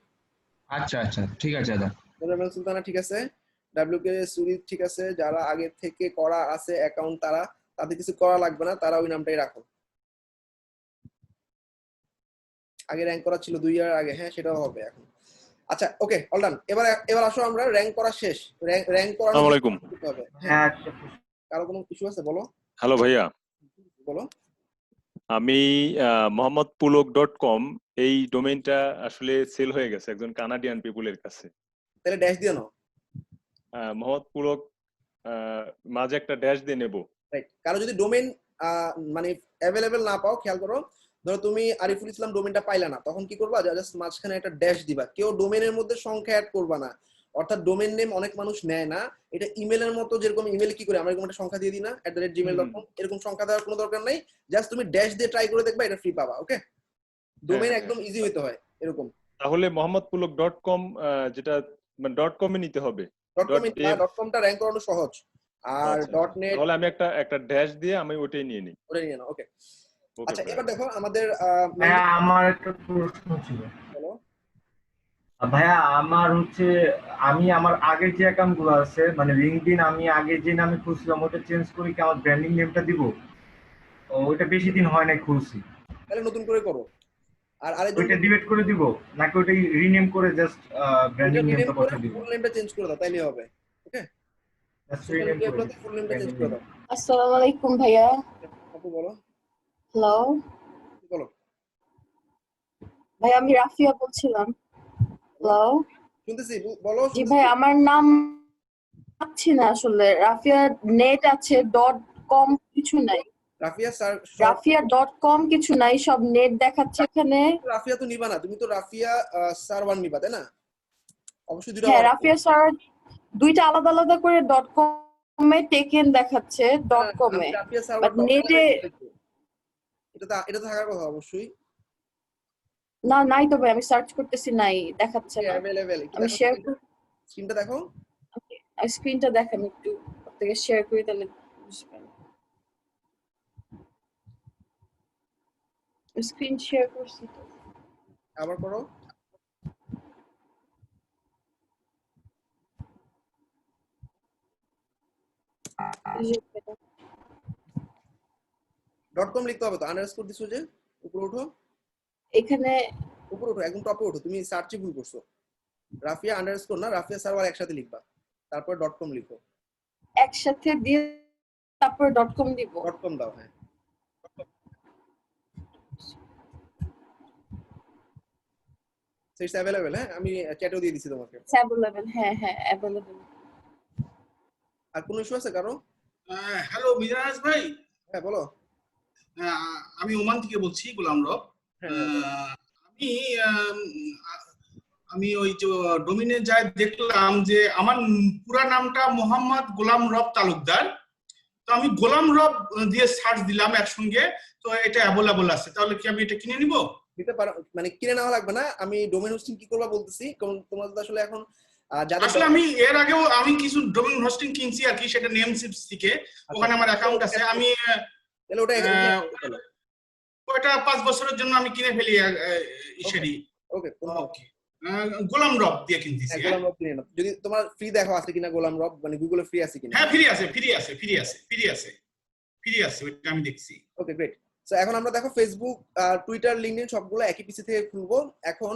আচ্ছা আচ্ছা, ঠিক আছে দাদা। মোজাম্মেল সুলতানা ঠিক আছে, ডাব্লিউকে সুরিত ঠিক আছে, যারা আগে থেকে করা আছে অ্যাকাউন্ট তারা, তাদের কিছু করা লাগবে না, তারা ওই নামটাই রাখো। আগে র্যাঙ্ক করা ছিল 2 ইয়ার আগে, হ্যাঁ সেটাও হবে এখন। আচ্ছা ওকে, অল ডান। এবার এবার আসো, আমরা র্যাঙ্ক করা শেষ, র্যাঙ্ক করানোর আসসালামু জন্য আলাইকুম। কি করতে হবে? হ্যাঁ, কারো কোনো ইস্যু আছে বলো। হ্যালো ভাইয়া, বলো। আমি mohammadpulok.com এই ডোমেইনটা আসলে সেল হয়ে গেছে একজন কানাডিয়ান পিপুলের কাছে। তাহলে ড্যাশ দিয়ে নাও। মোহাম্মদ পুলক মাঝে একটা ড্যাশ দিয়ে নেব। রাইট, কারো যদি ডোমেইন মানে অ্যাভেলেবেল না পাও, খেয়াল করো, ধরো তুমি আরিফুল ইসলাম ডোমেইনটা পাইলা না, তখন কি করবা, জাস্ট মাঝখানে একটা ড্যাশ দিবা। কেউ ডোমেইনের মধ্যে সংখ্যা অ্যাড করবা না, অর্থাৎ ডোমেইন নেম অনেক মানুষ নেয় না। এটা ইমেলের মতো, যেরকম ইমেল কি করে আমরা এরকম একটা সংখ্যা দিয়ে দিই না, @gmail.com, এরকম সংখ্যা দেওয়ার কোনো দরকার নাই। জাস্ট তুমি ড্যাশ দিয়ে ট্রাই করে দেখবা, এটা ফ্রি পাবা। ওকে, ডোমেইন একদম ইজি হইতে হয় এরকম। তাহলে mohammadpulok.com যেটা মানে .com এ নিতে হবে। .comটা র্যাঙ্ক করানো সহজ, আর .net তাহলে আমি একটা ড্যাশ দিয়ে আমি ওটাই নিয়ে নিই। ওটা নিয়ে নাও। ওকে, ওকে আচ্ছা এবার দেখো আমাদের ভাইয়া আমার একটা প্রশ্ন ছিল। বলো। ভাইয়া আমার হচ্ছে, আমি আমার আগের যে অ্যাকাউন্ট গুলো আছে মানে লিঙ্কডইন, আমি আগে যে নামে খুলছিলাম ওটা চেঞ্জ করে কি আমার ব্র্যান্ডিং নেমটা দিব? ওইটা বেশি দিন হয় নাই খুলছি, তাহলে নতুন করে করো। আর আরেকজন ওইটা ডিলিট করে দিব নাকি ওইটা রিনেম করে জাস্ট ব্র্যান্ডিং রিনেম নেমটা করে বসে দিব? ফুল নেমটা চেঞ্জ করে দাও, তাইলে হবে। ওকে, জাস্ট সোশ্যাল রিনেম করে মিডিয়াগুলোতে দিব ফুল নেমটা চেঞ্জ branding করে name। দাও। আসসালামু আলাইকুম ভাইয়া। আপু বলো। হ্যালো বলো ভাই, আমি রাফিয়া বলছিলাম। হ্যালো শুনতেছি, বলো। জি ভাই, আমার নাম পাচ্ছি না আসলে। রাফিয়া নেট আছে, .com কিছু নাই। রাফিয়া স্যার, রাফিয়া .com কিছু নাই, সব নেট দেখাচ্ছে এখানে। রাফিয়া তো নিবা না, তুমি তো রাফিয়া স্যার 1 নিবা, তাই না? অবশ্যই দুটো হ্যাঁ, রাফিয়া স্যার দুইটা আলাদা আলাদা করে .com এ টেকেন দেখাচ্ছে, .com A, Rafia sir but নেটে এটা তো থাকার কথা অবশ্যই। না, নাই তো ভাই, আমি সার্চ করতেছি, নাই, দেখাচ্ছে না। अवेलेबल কি আমি দেখো, শেয়ার স্ক্রিনটা দেখো। স্ক্রিনটা দেখান একটু, থেকে শেয়ার করি তাহলে বুঝবেন। স্ক্রিন শেয়ার করছি তো। আবার করো। .com লিখতে হবে তো, আন্ডারস্কোর দিছো যে, উপরে ওঠো, এখানে উপরে ওঠো, একদম টপে ওঠো। তুমি সার্চে ভুল করছো, রাফিয়া আন্ডারস্কোর না, রাফিয়া সার্ভার একসাথে লিখবা, তারপর .com লিখো। একসাথে দিয়ে তারপর .com দিব। .com দাও, হ্যাঁ। ইটস अवेलेबल, হ্যাঁ আমি চ্যাটেও দিয়ে দিছি তোমাকে। अवेलेबल, হ্যাঁ হ্যাঁ अवेलेबल। আর কোনো ইস্যু আছে কারো? হ্যালো মিরাজ ভাই। হ্যাঁ বলো। আমি ওমান থেকে বলছি, গোলাম রব। আমি আমি ওই যে ডোমিনে যাই দেখলাম যে আমার পুরা নামটা মোহাম্মদ গোলাম রব তালুকদার। তো আমি গোলাম রব দিয়ে সার্চ দিলাম একসঙ্গে, তো এটা অ্যাভেলেবল আছে। তাহলে কি আমি এটা কিনে নিব? দিতে পারো, মানে কিনে নেওয়া লাগবে না। আমি ডোমেইন হোস্টিং কি করবা বলতেছি, কারণ তোমাদের আসলে এখন আসলে আমি এর আগেও আমি কিছু ডোমেইন হোস্টিং কিনছি আর কি, সেটা নেমসিপস থেকে, ওখানে আমার অ্যাকাউন্ট আছে। আমি তাহলে ওটা 5 বছরের জন্য আমি কিনে ফেলি ইসেরি। ওকে, ওকে, গোলাম রব দিয়ে কিনতেছি। গোলাম রব কিনে নাও। যদি তোমার ফ্রি দেখো আছে কিনা গোলাম রব, মানে গুগলে ফ্রি আছে কিনা। হ্যাঁ ফ্রি আছে, ফ্রি আছে, ফ্রি আছে, ফ্রি আছে, ফ্রি আছে, ওটা আমি দেখছি। Okay great. সো এখন আমরা দেখো ফেসবুক, টুইটার, লিংকডইন সবগুলো একই পিসি থেকে খুলবো। এখন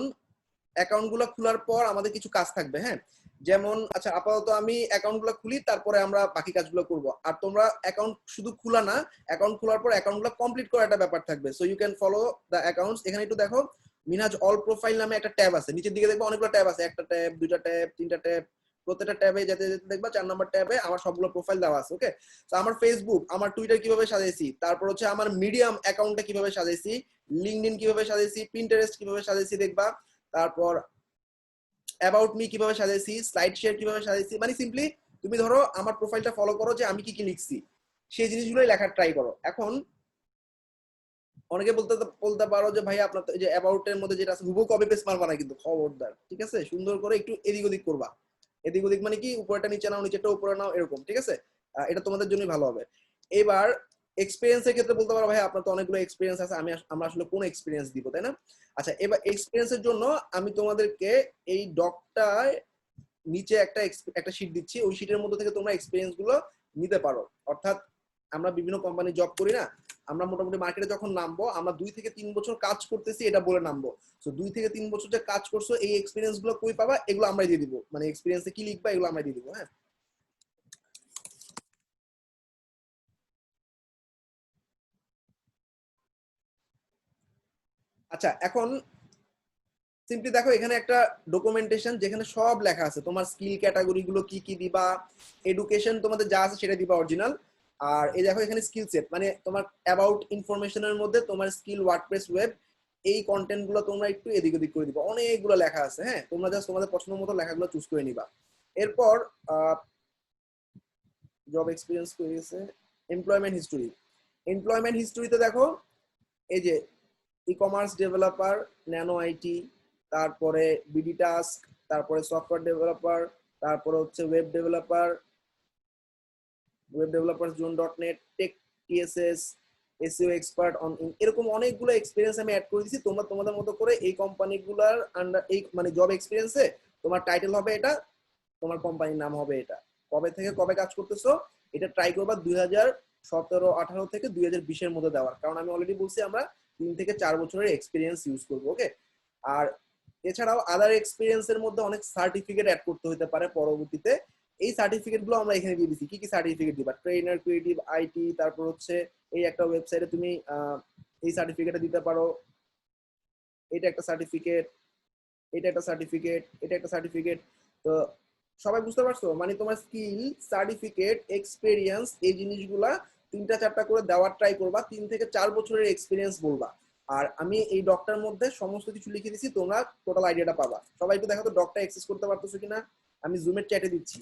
অ্যাকাউন্টগুলো খোলার পর আমাদের কিছু কাজ থাকবে, হ্যাঁ। যেমন আচ্ছা আপাতত আমি অ্যাকাউন্টগুলো খুলি, তারপরে আমরা বাকি কাজগুলো করব। আর তোমরা অ্যাকাউন্ট শুধু খোলা না, অ্যাকাউন্ট খোলার পর অ্যাকাউন্টগুলো কমপ্লিট করার একটা ব্যাপার থাকবে। So you can follow the accounts. এখানে একটু দেখো, মিনহাজ অল প্রোফাইল নামে একটা ট্যাব আছে, নিচের দিকে দেখবে অনেকগুলো ট্যাব আছে, একটা ট্যাব, দুইটা ট্যাব, তিনটা ট্যাব। প্রত্যেকটা ট্যাবে যেতে যেতে দেখবা 4 নম্বর ট্যাবে আমার সবগুলো প্রোফাইল দেওয়া আছে। ওকে, তো আমার ফেসবুক, আমার টুইটার কিভাবে সাজাইছি, তারপর হচ্ছে আমার মিডিয়াম অ্যাকাউন্টটা কিভাবে সাজাইছি, লিংকডইন কিভাবে সাজাইছি, পিন্টারেস্ট কিভাবে সাজাইছি দেখবা। তারপর অ্যাবাউট মি কিভাবে সাজাইছি, স্লাইড শেয়ার কিভাবে সাজাইছি। মানে সিম্পলি তুমি ধরো আমার প্রোফাইলটা ফলো করো, যে আমি কি কি লিখছি সেই জিনিসগুলোই লেখার ট্রাই করো। এখন অনেকে বলতে বলতে পারো যে ভাই আপনার তো এই যে অ্যাবাউট এর মধ্যে যেটা আছে হুবহু কপি পেস্ট মারবা না, কিন্তু খবরদার, ঠিক আছে? সুন্দর করে একটু এদিক ওদিক করবা। এদিক ওদিক মানে কি, উপরেটা নিচে নাও, নিচেটা উপরে নাও, এরকম, ঠিক আছে? এটা তোমাদের জন্যই ভালো হবে। এবার এক্সপেরিয়েন্সের ক্ষেত্রে বলতে পারো ভাই আপনার তো অনেকগুলো এক্সপেরিয়েন্স আছে, আমরা আসলে কোন এক্সপেরিয়েন্স দিব, তাই না? আচ্ছা, এবার এক্সপেরিয়েন্সের জন্য আমি তোমাদেরকে এই ডকটায় নিচে একটা শীট দিচ্ছি, ওই শীটের মধ্যে থেকে তোমরা এক্সপেরিয়েন্স গুলো নিতে পারো। অর্থাৎ আমরা বিভিন্ন কোম্পানি জব করি না, আমরা মোটামুটি মার্কেটে যখন নামবো আমরা 2 থেকে 3 বছর কাজ করতেছি এটা বলে নামবো। সো 2 থেকে 3 বছর যে কাজ করছো এই এক্সপেরিয়েন্স গুলো কই পাবা, এগুলো আমরাই দিয়ে দিব, মানে এক্সপেরিয়েন্সে কি লিখবা এগুলো আমরাই দিয়ে দিব। হ্যাঁ, আচ্ছা এখন সিম্পলি দেখো এখানে একটা ডকুমেন্টেশন যেখানে সব লেখা আছে, তোমার স্কিল ক্যাটাগরি গুলো কি কি দিবা, এডুকেশন তোমাদের যা আছে সেটা দিবা অরিজিনাল। আর এই দেখো এখানে স্কিল সেট মানে তোমার অ্যাবাউট ইনফরমেশনের মধ্যে তোমার স্কিল ওয়ার্ডপ্রেস ওয়েব, এই কন্টেন্ট গুলো তোমরা একটু এদিক ওদিক করে দিবা, অনেকগুলো লেখা আছে। হ্যাঁ, তোমরা জাস্ট তোমাদের পছন্দ মতো লেখাগুলো চুজ করে নিবা। এরপর জব এক্সপিরিয়েন্স করে গেছে, এমপ্লয়মেন্ট হিস্টোরি। এমপ্লয়মেন্ট হিস্টোরিতে দেখো এই যে e commerce developer, nano IT, তারপরে বিডি টাস্ক, তারপরে সফটওয়্যার ডেভেলপার, তারপরে হচ্ছে web developer zone .net, tech TSS, SEO expert on, এরকম অনেকগুলো এক্সপিরিয়েন্স আমি অ্যাড করে দিয়েছি। তোমরা তোমাদের মতো করে এই কোম্পানিগুলোর আন্ডার এই মানে জব এক্সপিরিয়েন্সে তোমার টাইটেল হবে এটা, তোমার কোম্পানির নাম হবে এটা, কবে থেকে কবে কাজ করতেছো এটা ট্রাই করবা 2017-18 থেকে 2020-এর মধ্যে দেওয়ার, কারণ আমি অলরেডি বলছি আমরা 3 থেকে 4 বছরের এক্সপিরিয়েন্স ইউজ করবো। ওকে, আর এছাড়াও আদার এক্সপিরিয়েন্সের মধ্যে অনেক সার্টিফিকেট অ্যাড করতে হতে পারে পরবর্তীতে। এই সার্টিফিকেট গুলো আমরা এখানে দিয়ে দিচ্ছি। কি কি সার্টিফিকেট দিবা, ট্রেনার, ক্রিয়েটিভ, আইটি, তারপর হচ্ছে এই একটা ওয়েবসাইটে তুমি এই সার্টিফিকেটটা দিতে পারো, এটা একটা সার্টিফিকেট, এটা একটা সার্টিফিকেট, এটা একটা সার্টিফিকেট। তো সবাই বুঝতে পারছো, মানে তোমার স্কিল, সার্টিফিকেট, এক্সপেরিয়েন্স, এই জিনিসগুলা 3টা 4টা করে দেওয়ার ট্রাই করবা, 3 থেকে 4 বছরের এক্সপেরিয়েন্স বলবা। আর আমি এই ডকটার মধ্যে সমস্ত কিছু লিখে দিচ্ছি, তোমরা টোটাল আইডিয়াটা পাবা। সবাই একটু দেখো তো ডকটা অ্যাক্সেস করতে পারতেছো কিনা, আমি জুমের চ্যাটে দিচ্ছি।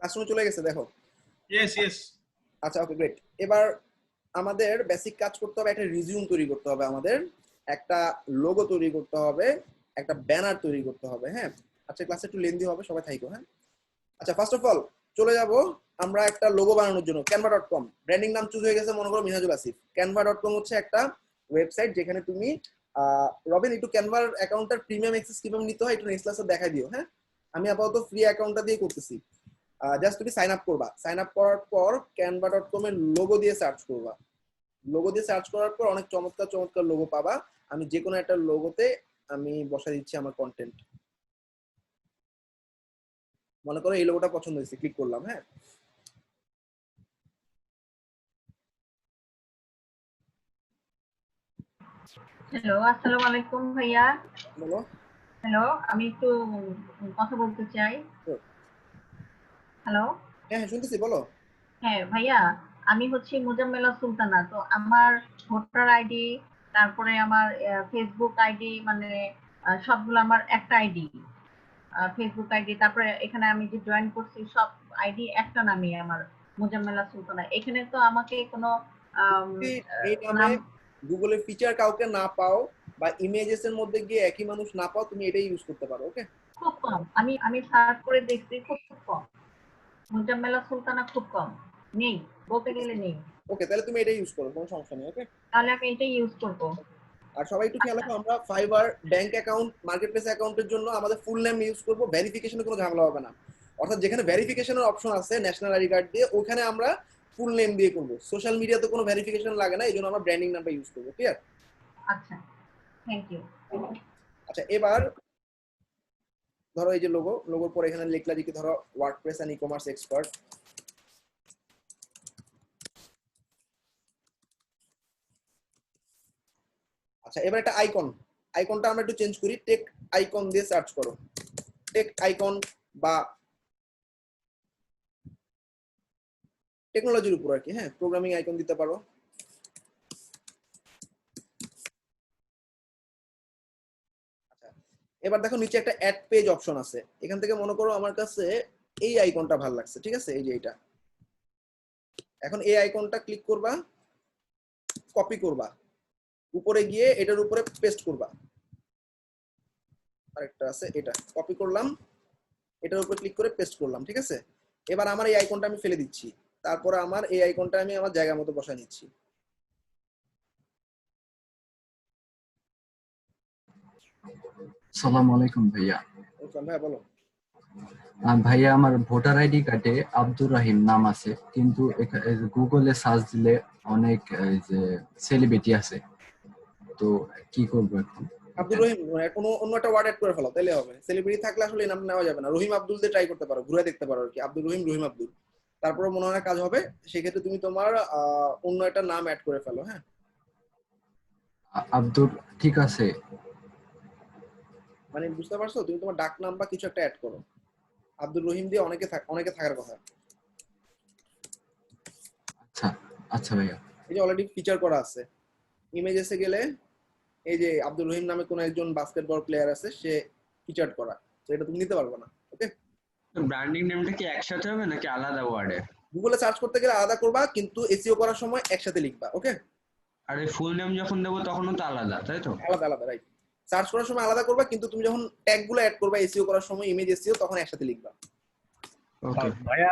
ক্লাসরুমে চলে গেছে দেখো। Yes yes. আচ্ছা, ওকে, গ্রেট। এবার আমাদের বেসিক কাজ করতে হবে, একটা রিজিউম তৈরি করতে হবে, আমাদের একটা লোগো তৈরি করতে হবে, একটা ব্যানার তৈরি করতে হবে। হ্যাঁ, আচ্ছা ক্লাসে একটু লেন্দি হবে, সবাই থাইকো। হ্যাঁ, আচ্ছা ফার্স্ট অফ অল চলে যাব আমরা একটা লোগো বানানোর জন্য। canva.com ব্র্যান্ডিং নাম চুজ হয়ে গেছে, মনে করো মিনহাজুল আসিফ। canva.com হচ্ছে একটা ওয়েবসাইট যেখানে তুমি রবিন একটু ক্যানভার অ্যাকাউন্টের প্রিমিয়াম অ্যাক্সেস কিভাবে নিতে হয় একটু নেক্সট ক্লাসে দেখাই দিও। হ্যাঁ, আমি আপাতত ফ্রি অ্যাকাউন্টটা দিয়ে করতেছি। জাস্ট তুমি সাইন আপ করবা, সাইন আপ করার পর canva.com এর লোগো দিয়ে সার্চ করবা। লোগো দিয়ে সার্চ করার পর অনেক চমৎকার চমৎকার লোগো পাবা। আমি যে কোনো একটা লোগোতে আমি বসাই দিচ্ছি আমার কন্টেন্ট। মনে করো এই লোগোটা পছন্দ হয়েছে, ক্লিক করলাম। হ্যাঁ, হ্যালো, আসসালামু আলাইকুম ভাইয়া। বলো। হ্যালো, আমি একটু কথা বলতে চাই। হ্যালো। হ্যাঁ হ্যাঁ শুনতেছি, বলো। হ্যাঁ ভাইয়া, আমি হচ্ছি মুজাম্মেলা সুলতানা। তো আমার ভোটার আইডি, তারপরে আমার ফেসবুক আইডি, মানে সবগুলো আমার একটা আইডি, ফেসবুক আইডি। তারপরে এখানে আমি যে জয়েন করছি সব আইডি একটা নামই আমার, মুজাম্মেলা সুলতানা। এখানে তো আমাকে কোনো এই নামে গুগলের ফিচার কাউকে না পাও বা ইমেজেস এর মধ্যে গিয়ে একই মানুষ না পাও, তুমি এটাই ইউজ করতে পারো। ওকে, খুব কম, আমি সার্চ করে দেখছি, খুব কম। মুজাম্মেলা সুলতানা খুব কম, নেই বলতে গেলে নেই। ওকে, তাহলে তুমি এটাই ইউজ করো, কোনো সমস্যা নেই। ওকে, তাহলে আমি এটাই ইউজ করব। আর সবাই একটু খেয়াল রাখো, আমরা ফাইবার ব্যাংক অ্যাকাউন্ট, মার্কেটপ্লেস অ্যাকাউন্টের জন্য আমাদের ফুল নেম ইউজ করব, ভেরিফিকেশনে কোনো ঝামেলা হবে না। অর্থাৎ যেখানে ভেরিফিকেশনের অপশন আছে ন্যাশনাল আইডি কার্ড দিয়ে, ওখানে আমরা ফুল নেম দিয়ে করব। সোশ্যাল মিডিয়াতে কোনো ভেরিফিকেশন লাগে না, এই জন্য আমরা ব্র্যান্ডিং নামটা ইউজ করবো। ক্লিয়ার? আচ্ছা, থ্যাংক ইউ। আচ্ছা, এবার ধরো এই যে লোগোর পরে এখানে লিখলা যে কি, ধরো WordPress and e commerce expert. আচ্ছা, এবার একটা আইকনটা আমরা একটু চেঞ্জ করি, টেক আইকন দিয়ে সার্চ করো, টেক আইকন বা টেকনোলজির উপর আর কি, হ্যাঁ, প্রোগ্রামিং আইকন দিতে পারো। আচ্ছা, এবার দেখো নিচে একটা অ্যাড পেজ অপশন আছে, এখান থেকে মনে করো আমার কাছে এই আইকনটা ভালো লাগছে, ঠিক আছে, এই যে এটা। এখন এই আইকনটা ক্লিক করবা, কপি করবা, উপরে গিয়ে এটার উপরে পেস্ট করবা। আরেকটা আছে, এটা কপি করলাম, এটার উপরে ক্লিক করে পেস্ট করলাম, ঠিক আছে। এবার আমার এই আইকনটা আমি ফেলে দিচ্ছি, তারপরে আমার এই আইকনটা আমি আমার জায়গা মতো বসায় নিচ্ছি। সালাম আলাইকুম ভাইয়া। ভাই বলো। ভাইয়া আমার ভোটার আইডি কার্ডে আব্দুর রহিম নাম আছে, কিন্তু গুগলে সার্চ দিলে অনেক এই যে সেলিব্রিটি আছে, তো কি করবো এখন? আব্দুর রহিম মানে কোনো অন্য একটা ওয়ার্ড অ্যাড করে ফেলো, তাহলে হবে। সেলিব্রিটি থাকলে আসলে এই নাম নেওয়া যাবে না, রহিম আব্দুল দিয়ে ট্রাই করতে পারো, ঘুরে দেখতে পারো আর কি, আব্দুর রহিম, রহিম আব্দুল, তারপরে মনে হয় না কাজ হবে, সেক্ষেত্রে তুমি তোমার অন্য একটা নাম অ্যাড করে ফেলো। হ্যাঁ, আব্দুর, ঠিক আছে। মানে বুঝতে পারছো, তুমি তোমার ডাক নাম বা কিছু একটা অ্যাড করো, আব্দুর রহিম দিয়ে অনেকে থাকার কথা। আচ্ছা আচ্ছা ভাইয়া। এই যে অলরেডি ফিচার করা আছে, ইমেজেসে গেলে এই যে আব্দুর রহিম নামে কোন একজন বাস্কেটবল প্লেয়ার আছে, সে ফিচার করা, তো এটা তুমি নিতে পারবে না। ওকে, ব্র্যান্ডিং নেমটা কি একসাথে হবে নাকি আলাদা ওয়ার্ডে? গুগলে সার্চ করতে গেলে আলাদা করবা, কিন্তু এসইও করার সময় একসাথে লিখবা। ওকে, আর এই ফুল নেম যখন দেবো তখনও তো আলাদা, তাই তো? আলাদা আলাদা, রাইট। সার্চ করার সময় আলাদা করবা, কিন্তু তুমি যখন ট্যাগ গুলো অ্যাড করবা এসইও করার সময়, ইমেজ এসইও, তখন একসাথে লিখবা। ওকে ভাইয়া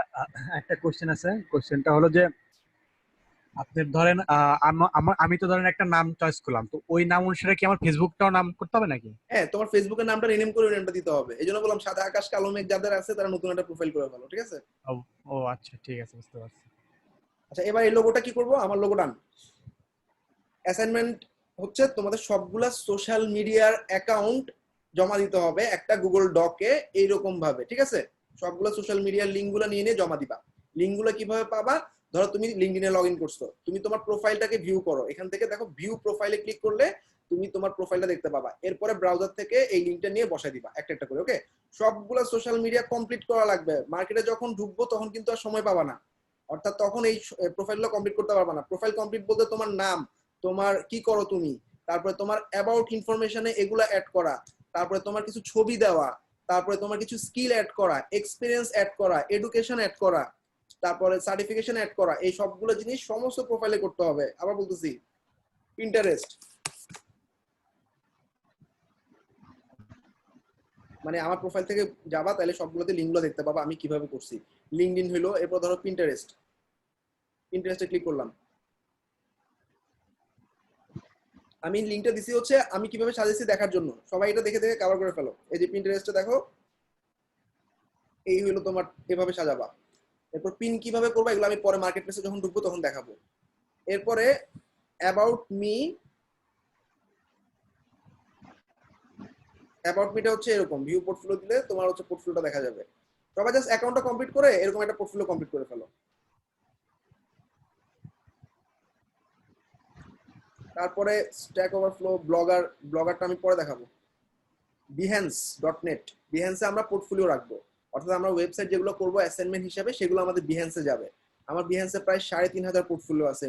একটা কোশ্চেন আছে, কোশ্চেনটা হলো যে আপনি ধরেন আমি তো ধরেন একটা নাম চয়েস করলাম, তো ওই নাম অনুসারে কি আমার ফেসবুকটাও নাম করতে হবে নাকি? হ্যাঁ, তোমার ফেসবুকের নামটা রিনেম করে নেমটা দিতে হবে, এই জন্য বললাম সাদা আকাশ কালো মেঘ যাদের আছে তারা নতুন একটা প্রোফাইল করে ফেলো, ঠিক আছে। ও ও আচ্ছা, ঠিক আছে, বুঝতে পারছি। আচ্ছা, এবার এই লোগোটা কি করব, আমার লোগো ডান। অ্যাসাইনমেন্ট হচ্ছে তোমাদের সবগুলা সোশ্যাল মিডিয়ার অ্যাকাউন্ট জমা দিতে হবে একটা গুগল ডকে, এইরকম ভাবে, ঠিক আছে। সবগুলা সোশ্যাল মিডিয়ার লিঙ্কগুলো নিয়ে নিয়ে জমা দিবা। লিঙ্কগুলো কিভাবে পাবা, ধরো তুমি লিঙ্কডইনে লগ ইন করছো, তুমি তোমার প্রোফাইলটাকে ভিউ করো, এখান থেকে দেখো ভিউ প্রোফাইলে ক্লিক করলে তুমি তোমার প্রোফাইলটা দেখতে পাবা, এরপরে ব্রাউজার থেকে এই লিঙ্কটা নিয়ে বসাই দিবা একটা একটা করে। ওকে, সবগুলা সোশ্যাল মিডিয়া কমপ্লিট করা লাগবে, মার্কেটে যখন ঢুকবো তখন কিন্তু আর সময় পাবা না, অর্থাৎ তখন এই প্রোফাইলগুলো কমপ্লিট করতে পারবা না। প্রোফাইল কমপ্লিট বলতে তোমার নাম, তোমার কি করো তুমি, তারপরে তোমার অ্যাবাউট ইনফরমেশনে এগুলা অ্যাড করা, তারপরে তোমার কিছু ছবি দেওয়া, তারপরে তোমার কিছু স্কিল অ্যাড করা, এক্সপিরিয়েন্স অ্যাড করা, এডুকেশন অ্যাড করা, তারপরে সার্টিফিকেশন অ্যাড করা, এই সবগুলো জিনিস সমস্ত প্রোফাইলে করতে হবে। আবার বলতেছি, পিন্টারেস্ট মানে আমার প্রোফাইল থেকে যাবা, তাহলে সবগুলোতে লিঙ্কগুলো দেখতে পাবা আমি কিভাবে করছি। লিঙ্কডইন হলো, এরপর ধরো পিন্টারেস্টে ক্লিক করলাম, আমি লিঙ্কটা দিছি হচ্ছে আমি কিভাবে সাজিয়েছি দেখার জন্য, সবাই এটা দেখে দেখে কভার করে ফেলো। এই যে পিন্টারেস্টে দেখো, এই হলো তোমার, এভাবে সাজাবা। এরপর পিন কিভাবে করবা এগুলো আমি পরে মার্কেট প্লেসে যখন ঢুকবো তখন দেখাবো। এরপরে অ্যাবাউট মিটা হচ্ছে এরকম, ভিউ পোর্টফোলিও দিলে তোমার হচ্ছে পোর্টফোলিওটা দেখা যাবে। সবাই জাস্ট অ্যাকাউন্টটা কমপ্লিট করে এরকম একটা পোর্টফোলিও কমপ্লিট করে ফেলো। তারপরে স্ট্যাক ওভারফ্লো, ব্লগারটা আমি পরে দেখাবো। behance.net, বিহ্যান্সে আমরা পোর্টফোলিও রাখবো, অর্থাৎ আমরা ওয়েবসাইট যেগুলো করবো অ্যাসাইনমেন্ট হিসাবে সেগুলো আমাদের বিহ্যান্সে যাবে। আমার বিহ্যান্সে প্রায় 3,500 পোর্টফোলিও আছে,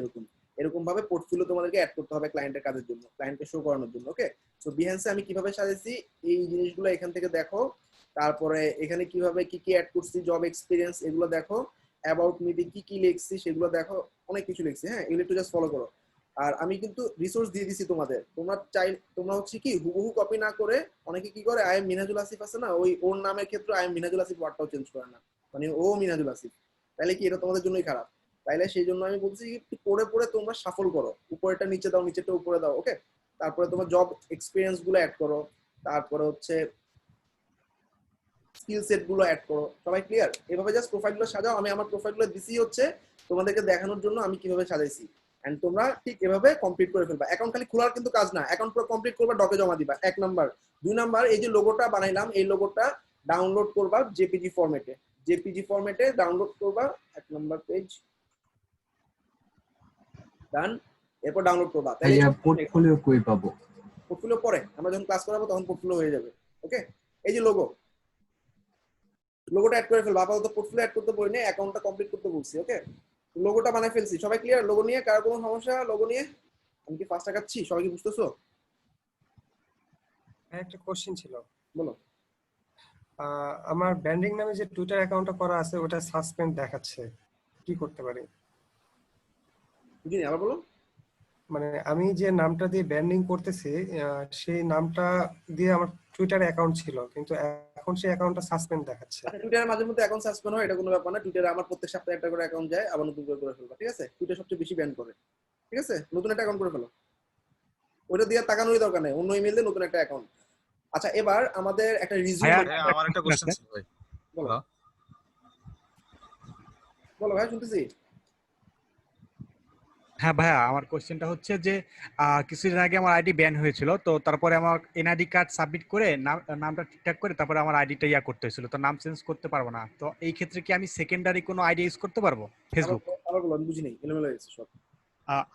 এরকম ভাবে পোর্টফোলিও তোমাদেরকে অ্যাড করতে হবে ক্লায়েন্টের কাজের জন্য, ক্লায়েন্টকে শো করানোর জন্য। ওকে, সো বিহ্যান্সে আমি কিভাবে সাজিয়েছি এই জিনিসগুলো এখান থেকে দেখো, তারপরে এখানে কিভাবে কি কি অ্যাড করছি, জব এক্সপিরিয়েন্স এগুলো দেখো, অ্যাবাউট মিতে কি কি লিখছি সেগুলো দেখো, অনেক কিছু লিখছি। হ্যাঁ, এগুলো একটু জাস্ট ফলো করো। আর আমি কিন্তু রিসোর্স দিয়ে দিছি তোমাদের, তোমরা হচ্ছে কি হুবহু কপি না করে, অনেকে কি করে আই এম মিনহাজুল আসিফ আছে না, ওর নামের ক্ষেত্রে আই এম মিনহাজুল আসিফ ওয়ার্ডটাও চেঞ্জ করে না, মানে ও মিনহাজুল আসিফ, তাহলে কি এটা তোমাদের জন্যই খারাপ। তাইলে সেই জন্য আমি বলছি কি পড়ে পড়ে তোমরা সাফল করো, উপরেটা নিচে দাও, নিচেটা উপরে দাও। ওকে, তারপরে তোমার জব এক্সপিরিয়েন্স গুলো অ্যাড করো, তারপরে হচ্ছে স্কিল সেট গুলো অ্যাড করো। সবাই ক্লিয়ার? এভাবে জাস্ট প্রোফাইল গুলো সাজাও। আমি আমার প্রোফাইল গুলো দিছি হচ্ছে তোমাদেরকে দেখানোর জন্য আমি কিভাবে সাজাইছি, এন্ড তোমরা ঠিক এভাবে কমপ্লিট করে ফেলবা। অ্যাকাউন্ট খালি খোলার কিন্তু কাজ না, অ্যাকাউন্ট পুরো কমপ্লিট করবা, ডকে জমা দিবা। 1 নাম্বার। 2 নাম্বার, এই যে লোগোটা বানাইলাম এই লোগোটা ডাউনলোড করবা জেপিজি ফরম্যাটে ডাউনলোড করবা। 1 নাম্বার পেজ ডান, এরপর ডাউনলোড করবা। ভাইয়া পোর্টফোলিও কই পাবো? পোর্টফোলিও পরে আমরা যখন ক্লাস করাবো তখন পোর্টফোলিও হয়ে যাবে। ওকে, এই যে লোগোটা অ্যাড করে ফেলবো, আপাতত পোর্টফোলিও অ্যাড করতে বলিনি, অ্যাকাউন্টটা কমপ্লিট করতে বলছি। ওকে, লোগোটা বানাই ফেলছি, সবাই ক্লিয়ার? লোগো নিয়ে কার কোনো সমস্যা? লোগো নিয়ে আমি কি ফার্স্ট আগাচ্ছি? সবাই কি বুঝতেছো? একটা কোশ্চেন ছিল। বলো। আমার ব্র্যান্ডিং নামে যে টুইটার অ্যাকাউন্টটা করা আছে ওটা সাসপেন্ড দেখাচ্ছে, কি করতে পারি? বুঝিনি, আবার বলো। মানে আমি যে নামটা দিয়ে ব্র্যান্ডিং করতেছি সেই নামটা দিয়ে আমার টুইটার অ্যাকাউন্ট ছিল, কিন্তু এখন সেই অ্যাকাউন্টটা সাসপেন্ড দেখাচ্ছে। আচ্ছা, টুইটারে মাঝে মধ্যে অ্যাকাউন্ট সাসপেন্ড হয়, এটা কোনো ব্যাপার না। টুইটারে আমার প্রত্যেক সপ্তাহে একটা করে অ্যাকাউন্ট যায়, আবার নতুন করে ফেলবা, ঠিক আছে? টুইটার সবচেয়ে বেশি ব্যান করে, ঠিক আছে? নতুন একটা অ্যাকাউন্ট করে ফেলো, ওইটা দিয়ে তাকানোরই দরকার নেই, অন্য ইমেল দিয়ে নতুন একটা অ্যাকাউন্ট। আচ্ছা, এবার আমাদের একটা রিজিউম। আমার একটা কোশ্চেন ছিল ভাই। বলো বলো ভাই, শুনতেছি। হ্যাঁ ভাইয়া, আমার কোশ্চেনটা হচ্ছে যে কিছুদিন আগে আমার আইডি ব্যান হয়েছিল, তো তারপরে আমার এনআইডি কার্ড সাবমিট করে নামটা ঠিকঠাক করে তারপরে আমার আইডিটা করতে হয়েছিল, তো নাম চেঞ্জ করতে পারবো না। তো এই ক্ষেত্রে কি আমি সেকেন্ডারি কোনো আইডি ইউজ করতে পারবো ফেসবুক? আবার বলো, আমি বুঝিনি, এলোমেলো হয়ে গেছে সব।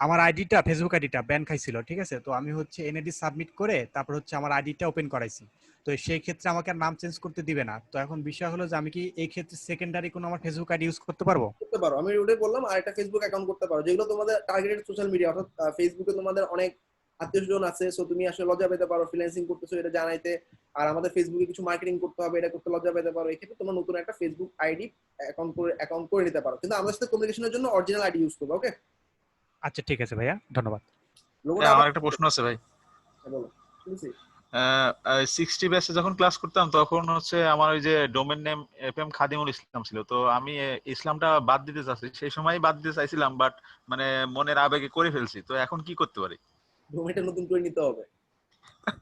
আমার আইডিটা, ফেসবুক আইডিটা ব্যান খাইছিল, ঠিক আছে? তো আমি হচ্ছে এনআইডি সাবমিট করে তারপর হচ্ছে আমার আইডিটা ওপেন করাইছি, তো সেই ক্ষেত্রে আমাকে আর নাম চেঞ্জ করতে দিবে না। তো এখন বিষয় হলো যে আমি কি এই ক্ষেত্রে সেকেন্ডারি কোনো আমার ফেসবুক আইডি ইউজ করতে পারবো? করতে পারো, আমি ওটাই বললাম। আর একটা ফেসবুক অ্যাকাউন্ট করতে পারো, যেগুলো তোমাদের টার্গেটেড সোশ্যাল মিডিয়া, অর্থাৎ ফেসবুকে তোমাদের অনেক আত্মীয়স্বজন আছে, সো তুমি আসলে লজ্জা পেতে পারো ফ্রিল্যান্সিং করতেছো এটা জানাইতে, আর আমাদের ফেসবুকে কিছু মার্কেটিং করতে হবে, এটা করতে লজ্জা পেতে পারো। এক্ষেত্রে তোমার নতুন একটা ফেসবুক আইডি অ্যাকাউন্ট করে নিতে পারো, কিন্তু আমাদের সাথে কমিউনিকেশনের জন্য অরিজিনাল আইডি ইউজ করবে। ওকে, আচ্ছা ঠিক আছে ভাইয়া, ধন্যবাদ। আমার একটা প্রশ্ন আছে ভাই। বলো, শুনছি। 60 ব্যাচে যখন ক্লাস করতাম তখন হচ্ছে আমার ওই যে ডোমেন নেম এফএম খাদিমুল ইসলাম ছিল, তো আমি ইসলামটা বাদ দিতে চাচ্ছি, সেই সময় বাদ দিতে চাইছিলাম, বাট মানে মনের আবেগে করে ফেলছি, তো এখন কি করতে পারি? ডোমেইনটা নতুন করে নিতে হবে। আচ্ছা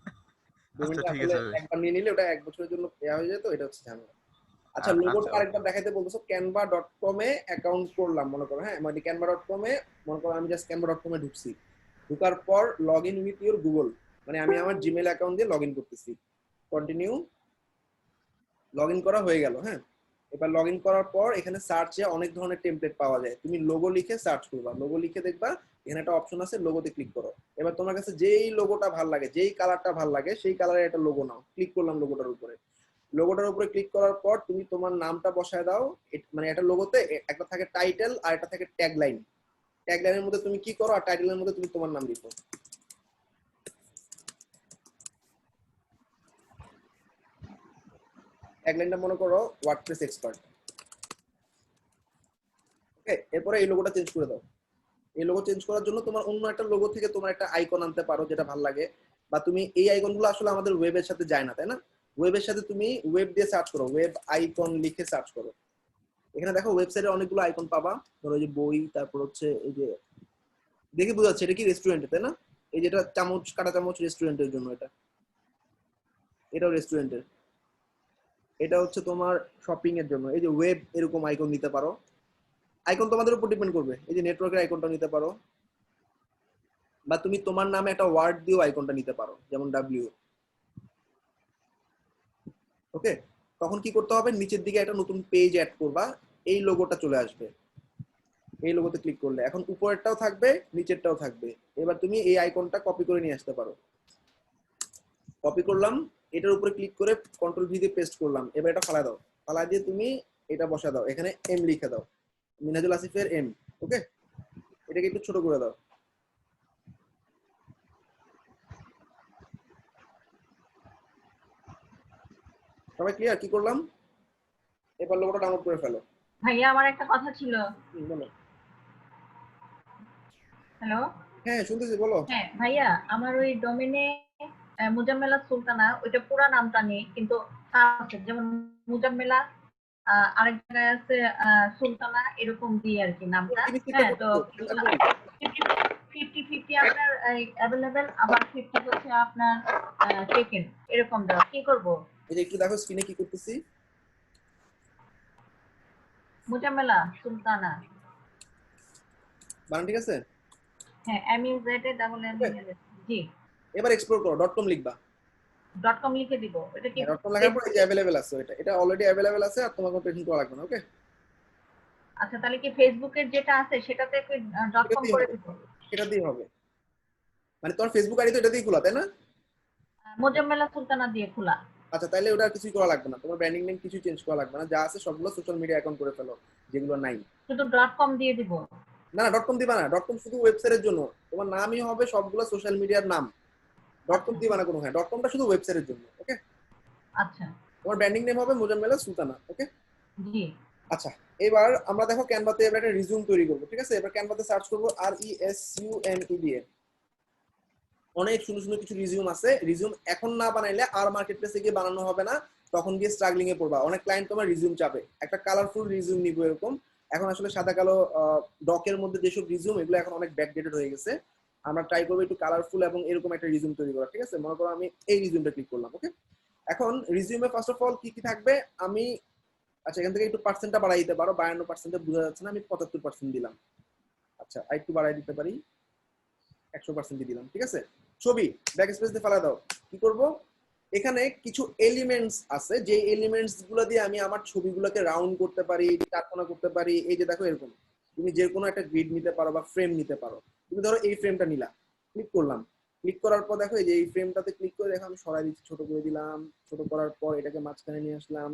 ডোমেইনটা ঠিক আসলে আছে ভাই। একবার নিয়ে নিলে ওটা 1 বছরের জন্য দেয়া হয়ে যায়, তো এটা হচ্ছে ঝামেলা। আচ্ছা, লোগোটা আরেকবার দেখাইতে বলতেছো। canva.com এ অ্যাকাউন্ট করলাম মনে করো, হ্যাঁ, মানে canva.com এ মনে করো আমি জাস্ট canva.com এ ঢুকছি, ঢোকার পর লগইন উইথ ইওর গুগল, মানে আমি আমার জিমেইল অ্যাকাউন্ট দিয়ে লগইন করতেছি। কন্টিনিউ, লগইন করা হয়ে গেল। হ্যাঁ, এবার লগইন করার পর এখানে সার্চে অনেক ধরনের টেমপ্লেট পাওয়া যায়, তুমি লোগো লিখে সার্চ করবা, লোগো লিখে দেখবা এখানে একটা অপশন আছে, লোগোতে ক্লিক করো। এবার তোমার কাছে যেই লোগোটা ভালো লাগে, যেই কালারটা ভালো লাগে, সেই কালারের একটা লোগো নাও। ক্লিক করলাম লোগোটার উপরে, লোগোটার উপরে ক্লিক করার পর তুমি তোমার নামটা বসায় দাও। মানে একটা লোগোতে একটা থাকে টাইটেল আর একটা থাকে ট্যাগলাইন। ট্যাগলাইনের মধ্যে তুমি কি করো আর টাইটেলের মধ্যে তুমি তোমার নাম লিখো। ট্যাগলাইনটা মনে করো ওয়ার্ডপ্রেস এক্সপার্ট। ওকে, এরপরে এই লোগোটা চেঞ্জ করে দাও। এই লোগো চেঞ্জ করার জন্য তোমার অন্য একটা লোগো থেকে তোমার একটা আইকন আনতে পারো যেটা ভালো লাগে, বা তুমি এই আইকনগুলো আসলে আমাদের ওয়েবের সাথে যায় না, তাই না? ওয়েবের সাথে তুমি ওয়েব দিয়ে সার্চ করো, ওয়েব আইকন লিখে সার্চ করো। এখানে দেখো ওয়েবসাইটে অনেকগুলো আইকন পাবা, ধরো যে বই, তারপর হচ্ছে এই যে দেখে বোঝা যাচ্ছে এটা কি রেস্টুরেন্টে, তাই না? এই যেটা চামচ, কাটা চামচ রেস্টুরেন্টের জন্য, এটাও রেস্টুরেন্টের। এটা হচ্ছে তোমার শপিং এর জন্য, এই যে ওয়েব এরকম আইকন নিতে পারো। আইকন তোমাদের উপর ডিপেন্ড করবে, এই যে নেটওয়ার্কের আইকনটা নিতে পারো, বা তুমি তোমার নামে একটা ওয়ার্ড দিয়েও আইকনটা নিতে পারো, যেমন ডাব্লিউ। ওকে, তখন কি করতে হবে, নিচের দিকে একটা নতুন পেজ অ্যাড করবা, এই লোগোটা চলে আসবে। এই লোগোতে ক্লিক করলে এখন উপরেরটাও থাকবে, নিচেরটাও থাকবে। এবার তুমি এই আইকনটা কপি করে নিয়ে আসতে পারো। কপি করলাম, এটার উপরে ক্লিক করে কন্ট্রোল ভি দিয়ে পেস্ট করলাম। এবার এটা ফালা দাও, ফালা দিয়ে তুমি এটা বসা দাও, এখানে এম লিখে দাও, মিনাজুল আসিফের এম। ওকে, এটাকে একটু ছোট করে দাও। সবাই ক্লিয়ার কি করলাম? এবার লোগোটা ডাউনলোড করে ফেলো। ভাইয়া আমার একটা কথা ছিল। বলো। হ্যালো, হ্যাঁ শুনতেছি, বলো। হ্যাঁ ভাইয়া, আমার ওই ডোমেনে মুজাম্মেলা সুলতানা ওইটা পুরা নামটা নেই, কিন্তু আছে যেমন মুজাম্মেলা, আরেক জায়গায় আছে সুলতানা, এরকম দিয়ে আর কি নামটা। হ্যাঁ, তো 50-50 আপনার অ্যাভেলেবেল, আবার 50 হচ্ছে আপনার টেকেন, এরকম দেওয়া। কি করব? এই যে একটু দেখো স্ক্রিনে কি করতেছি, মুজাম্মেলা সুলতানা, বানান ঠিক আছে? হ্যাঁ, MUZAMM, জি। এবার এক্সপ্লোর করো, .com লিখবা। .com লিখে দিব। এটা কি .com লেখার পর এই যে अवेलेबल আছে, এটা অলরেডি अवेलेबल আছে, আর তোমার কোনো টেনশন করা লাগবে না। ওকে, আচ্ছা, তাহলে কি ফেসবুকের যেটা আছে সেটাতে .com করে দিব? এটা দিয়ে হবে, মানে তোমার ফেসবুক আইডি তো এটা দিয়ে খোলা, তাই না? মোজাম্মেলা সুলতানা দিয়ে খোলা। আচ্ছা, তাহলে ওটা আর কিছুই করা লাগবে না, তোমার ব্র্যান্ডিং নেম কিছু চেঞ্জ করা লাগবে না, যা আছে সবগুলো সোশ্যাল মিডিয়া অ্যাকাউন্ট করে ফেলো যেগুলো নাই। শুধু .com দিয়ে দিব। না না, .com দিবা না, .com শুধু ওয়েবসাইটের জন্য, তোমার নামই হবে সবগুলো সোশ্যাল মিডিয়ার নাম। .com দিবা না কোনো, হ্যাঁ .comটা শুধু ওয়েবসাইটের জন্য। ওকে, আচ্ছা তোমার ব্র্যান্ডিং নেম হবে মোজাম্মেলা সুলতানা। ওকে, জি। আচ্ছা এবার আমরা দেখো ক্যানভাতে এবার একটা রিজিউম তৈরি করবো, ঠিক আছে? এবার ক্যানভাতে সার্চ করবো RESUMED। অনেক সুন্দর সুন্দর কিছু রিজিউম আছে। রিজিউম এখন না বানাইলে আর মার্কেট প্লেসে গিয়ে বানানো হবে না, তখন গিয়ে স্ট্রাগলিং এ পড়বা। অনেক ক্লায়েন্ট তোমার রিজিউম চাবে, একটা কালারফুল রিজিউম নিবো এরকম। এখন আসলে সাদা কালো ডকের মধ্যে যেসব রিজিউম, এগুলো এখন অনেক ব্যাকডেটেড হয়ে গেছে। আমরা ট্রাই করবো একটু কালারফুল এবং এরকম একটা রিজিউম তৈরি করা, ঠিক আছে? মনে করো আমি এই রিজিউমটা ক্লিক করলাম। ওকে, এখন রিজিউমে ফার্স্ট অফ অল কি কি থাকবে আমি, আচ্ছা এখান থেকে একটু পার্সেন্টটা বাড়াই দিতে পারো, 52% বোঝা যাচ্ছে না, আমি 75% দিলাম। আচ্ছা আর একটু বাড়াই দিতে পারি, 100% দিয়ে দিলাম, ঠিক আছে? ছবি ব্যাক স্পেস দিয়ে ফেলা দাও। কি করব, এখানে কিছু এলিমেন্টস আছে, যে এলিমেন্টস গুলো দিয়ে আমি আমার ছবিগুলোকে রাউন্ড করতে পারি, চারকোনা করতে পারি। এই যে দেখো এরকম, তুমি যে কোনো একটা গ্রিড নিতে পারো বা ফ্রেম নিতে পারো। তুমি ধরো এই ফ্রেমটা নিলা, ক্লিক করলাম, ক্লিক করার পর দেখো এই যে এই ফ্রেমটাতে ক্লিক করে দেখো আমি সরাই দিচ্ছি, ছোট করে দিলাম। ছোট করার পর এটাকে মাঝখানে নিয়ে আসলাম,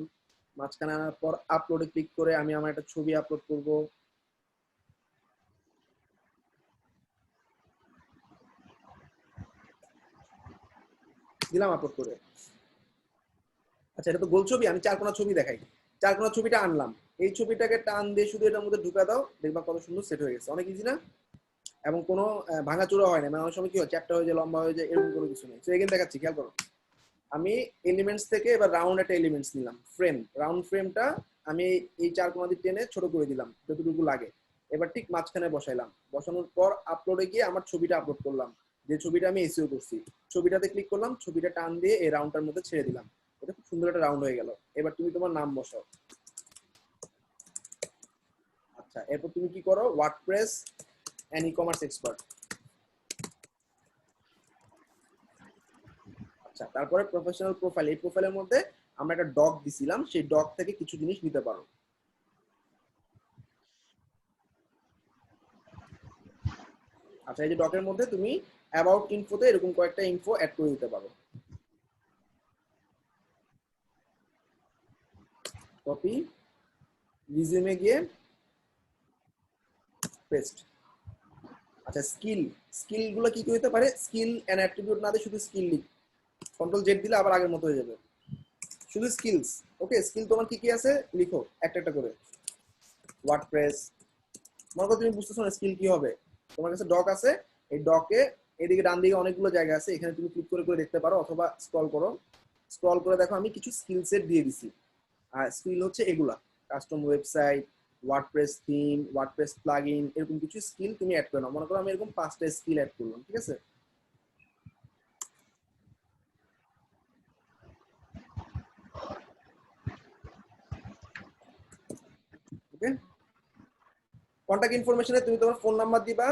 মাঝখানে আনার পর আপলোডে ক্লিক করে আমি আমার একটা ছবি আপলোড করব। দিলাম আপলোড করে। আচ্ছা এটা তো গোল ছবি, আমি চারকোনা ছবি দেখাই। চারকোনা ছবিটা আনলাম, এই ছবিটাকে টান দিয়ে শুধু এটার মধ্যে ঢুকা দাও, দেখবা কত সুন্দর সেট হয়ে গেছে। অনেক ইজি না? এবং কোনো ভাঙাচোরা হয় না, মানে অনেক সময় কি হয় চ্যাপটা হয়ে যায়, লম্বা হয়ে যায়, এরকম কোনো কিছু নেই। তো এখানে দেখাচ্ছি, খেয়াল করো। আমি এলিমেন্টস থেকে এবার রাউন্ড একটা এলিমেন্টস নিলাম, ফ্রেম। রাউন্ড ফ্রেমটা আমি এই চারকোনা দিয়ে টেনে ছোট করে দিলাম যতটুকু লাগে। এবার ঠিক মাঝখানে বসাইলাম, বসানোর পর আপলোডে গিয়ে আমার ছবিটা আপলোড করলাম, যে ছবিটা আমি এসইও করছি। ছবিটাতে ক্লিক করলাম, ছবিটা টান দিয়ে এই রাউন্ডটার মধ্যে ছেড়ে দিলাম। এটা খুব সুন্দর একটা রাউন্ড হয়ে গেল। এবার তুমি তোমার নাম বসাও। আচ্ছা এরপর তুমি কি করো, ওয়ার্ডপ্রেস এন্ড ই-কমার্স এক্সপার্ট। আচ্ছা তারপরে প্রফেশনাল প্রোফাইল, এই প্রোফাইলের মধ্যে আমরা একটা ডক দিছিলাম, সেই ডক থেকে কিছু জিনিস নিতে পারো। আচ্ছা এই যে ডকের মধ্যে তুমি অ্যাবাউট ইনফোতে এরকম কয়েকটা ইনফো অ্যাড করে দিতে পারো। কপি, রিজিউমে গিয়ে পেস্ট। আচ্ছা স্কিল, স্কিল গুলো কি কি হতে পারে, স্কিল এন্ড অ্যাট্রিবিউট না দিয়ে শুধু স্কিল লিখ, কন্ট্রোল জেড দিলে আবার আগের মতো হয়ে যাবে, শুধু স্কিলস। ওকে, স্কিল তোমার কি কি আছে লিখো একটা একটা করে। ওয়ার্ডপ্রেস, মনে করো তুমি বুঝতেছো না স্কিল কি হবে, তোমার কাছে ডক আছে, এই ডকে এদিকে ডান দিকে অনেকগুলো জায়গা আছে, এখানে তুমি ক্লিক করে করে দেখতে পারো, অথবা স্ক্রল করো, স্ক্রল করে দেখো আমি কিছু স্কিল সেট দিয়ে দিছি। আর স্কিল হচ্ছে এগুলা, custom website, WordPress theme, WordPress plugin, এরকম কিছু স্কিল তুমি অ্যাড করে নাও। মনে করো আমি এরকম 5টা স্কিল অ্যাড করলাম, ঠিক আছে? ওকে, কন্টাক্ট ইনফরমেশনে তুমি তোমার ফোন নাম্বার দিবা,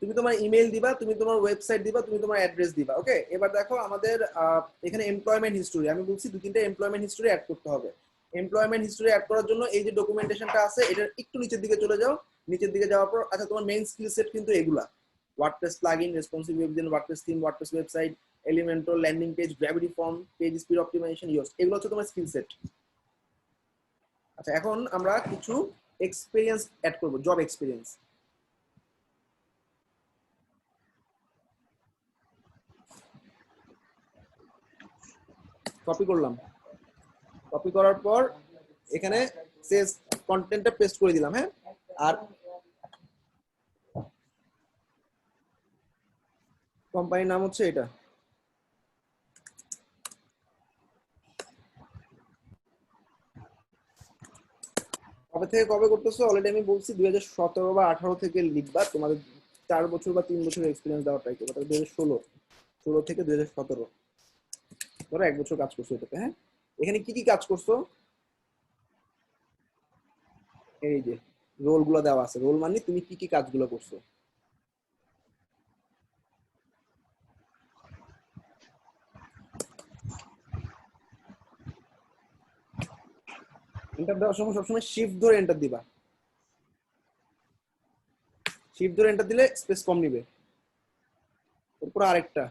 তুমি তোমার ইমেল দিবা, তুমি তোমার ওয়েবসাইট দিবা, তুমি তোমার অ্যাড্রেস দিবা। ওকে, এবার দেখো আমাদের এখানে এমপ্লয়মেন্ট হিস্টোরি, আমি বলছি 2-3টা এমপ্লয়মেন্ট হিস্টোরি অ্যাড করতে হবে। এমপ্লয়মেন্ট হিস্টোরি অ্যাড করার জন্য এই যে ডকুমেন্টেশনটা আছে, এটার একটু নিচের দিকে চলে যাও। নিচের দিকে যাওয়ার পর আচ্ছা তোমার মেইন স্কিল সেট কিন্তু এগুলা, WordPress plugin, responsive web design, WordPress theme, WordPress website, Elementor, landing page, gravity form, page speed optimisation, Yoast, এগুলো হচ্ছে তোমার স্কিল সেট। আচ্ছা এখন আমরা কিছু এক্সপেরিয়েন্স অ্যাড করব, জব এক্সপেরিয়েন্স। কপি করলাম, কপি করার পর এখানে সেভ কন্টেন্টটা পেস্ট করে দিলাম। হ্যাঁ, আর কোম্পানির নাম হচ্ছে এটা। কবে থেকে কবে করতেছো অলরেডি আমি বলছি 2017 বা 18 থেকে লিখবা, তোমাদের 4 বছর বা 3 বছর এক্সপিরিয়েন্স দেওয়ার ট্রাই করবে। 2016 থেকে 2017, ধরো 1 বছর কাজ করছো এটাতে। হ্যাঁ, এখানে কি কি কাজ করছো, এই যে রোল গুলো দেওয়া আছে, রোল মানে তুমি কি কি কাজগুলো করছো। এন্টার দেওয়ার সময় সবসময় শিফট ধরে এন্টার দিবা, শিফট ধরে এন্টার দিলে স্পেস কম নিবে। এরপর আরেকটা,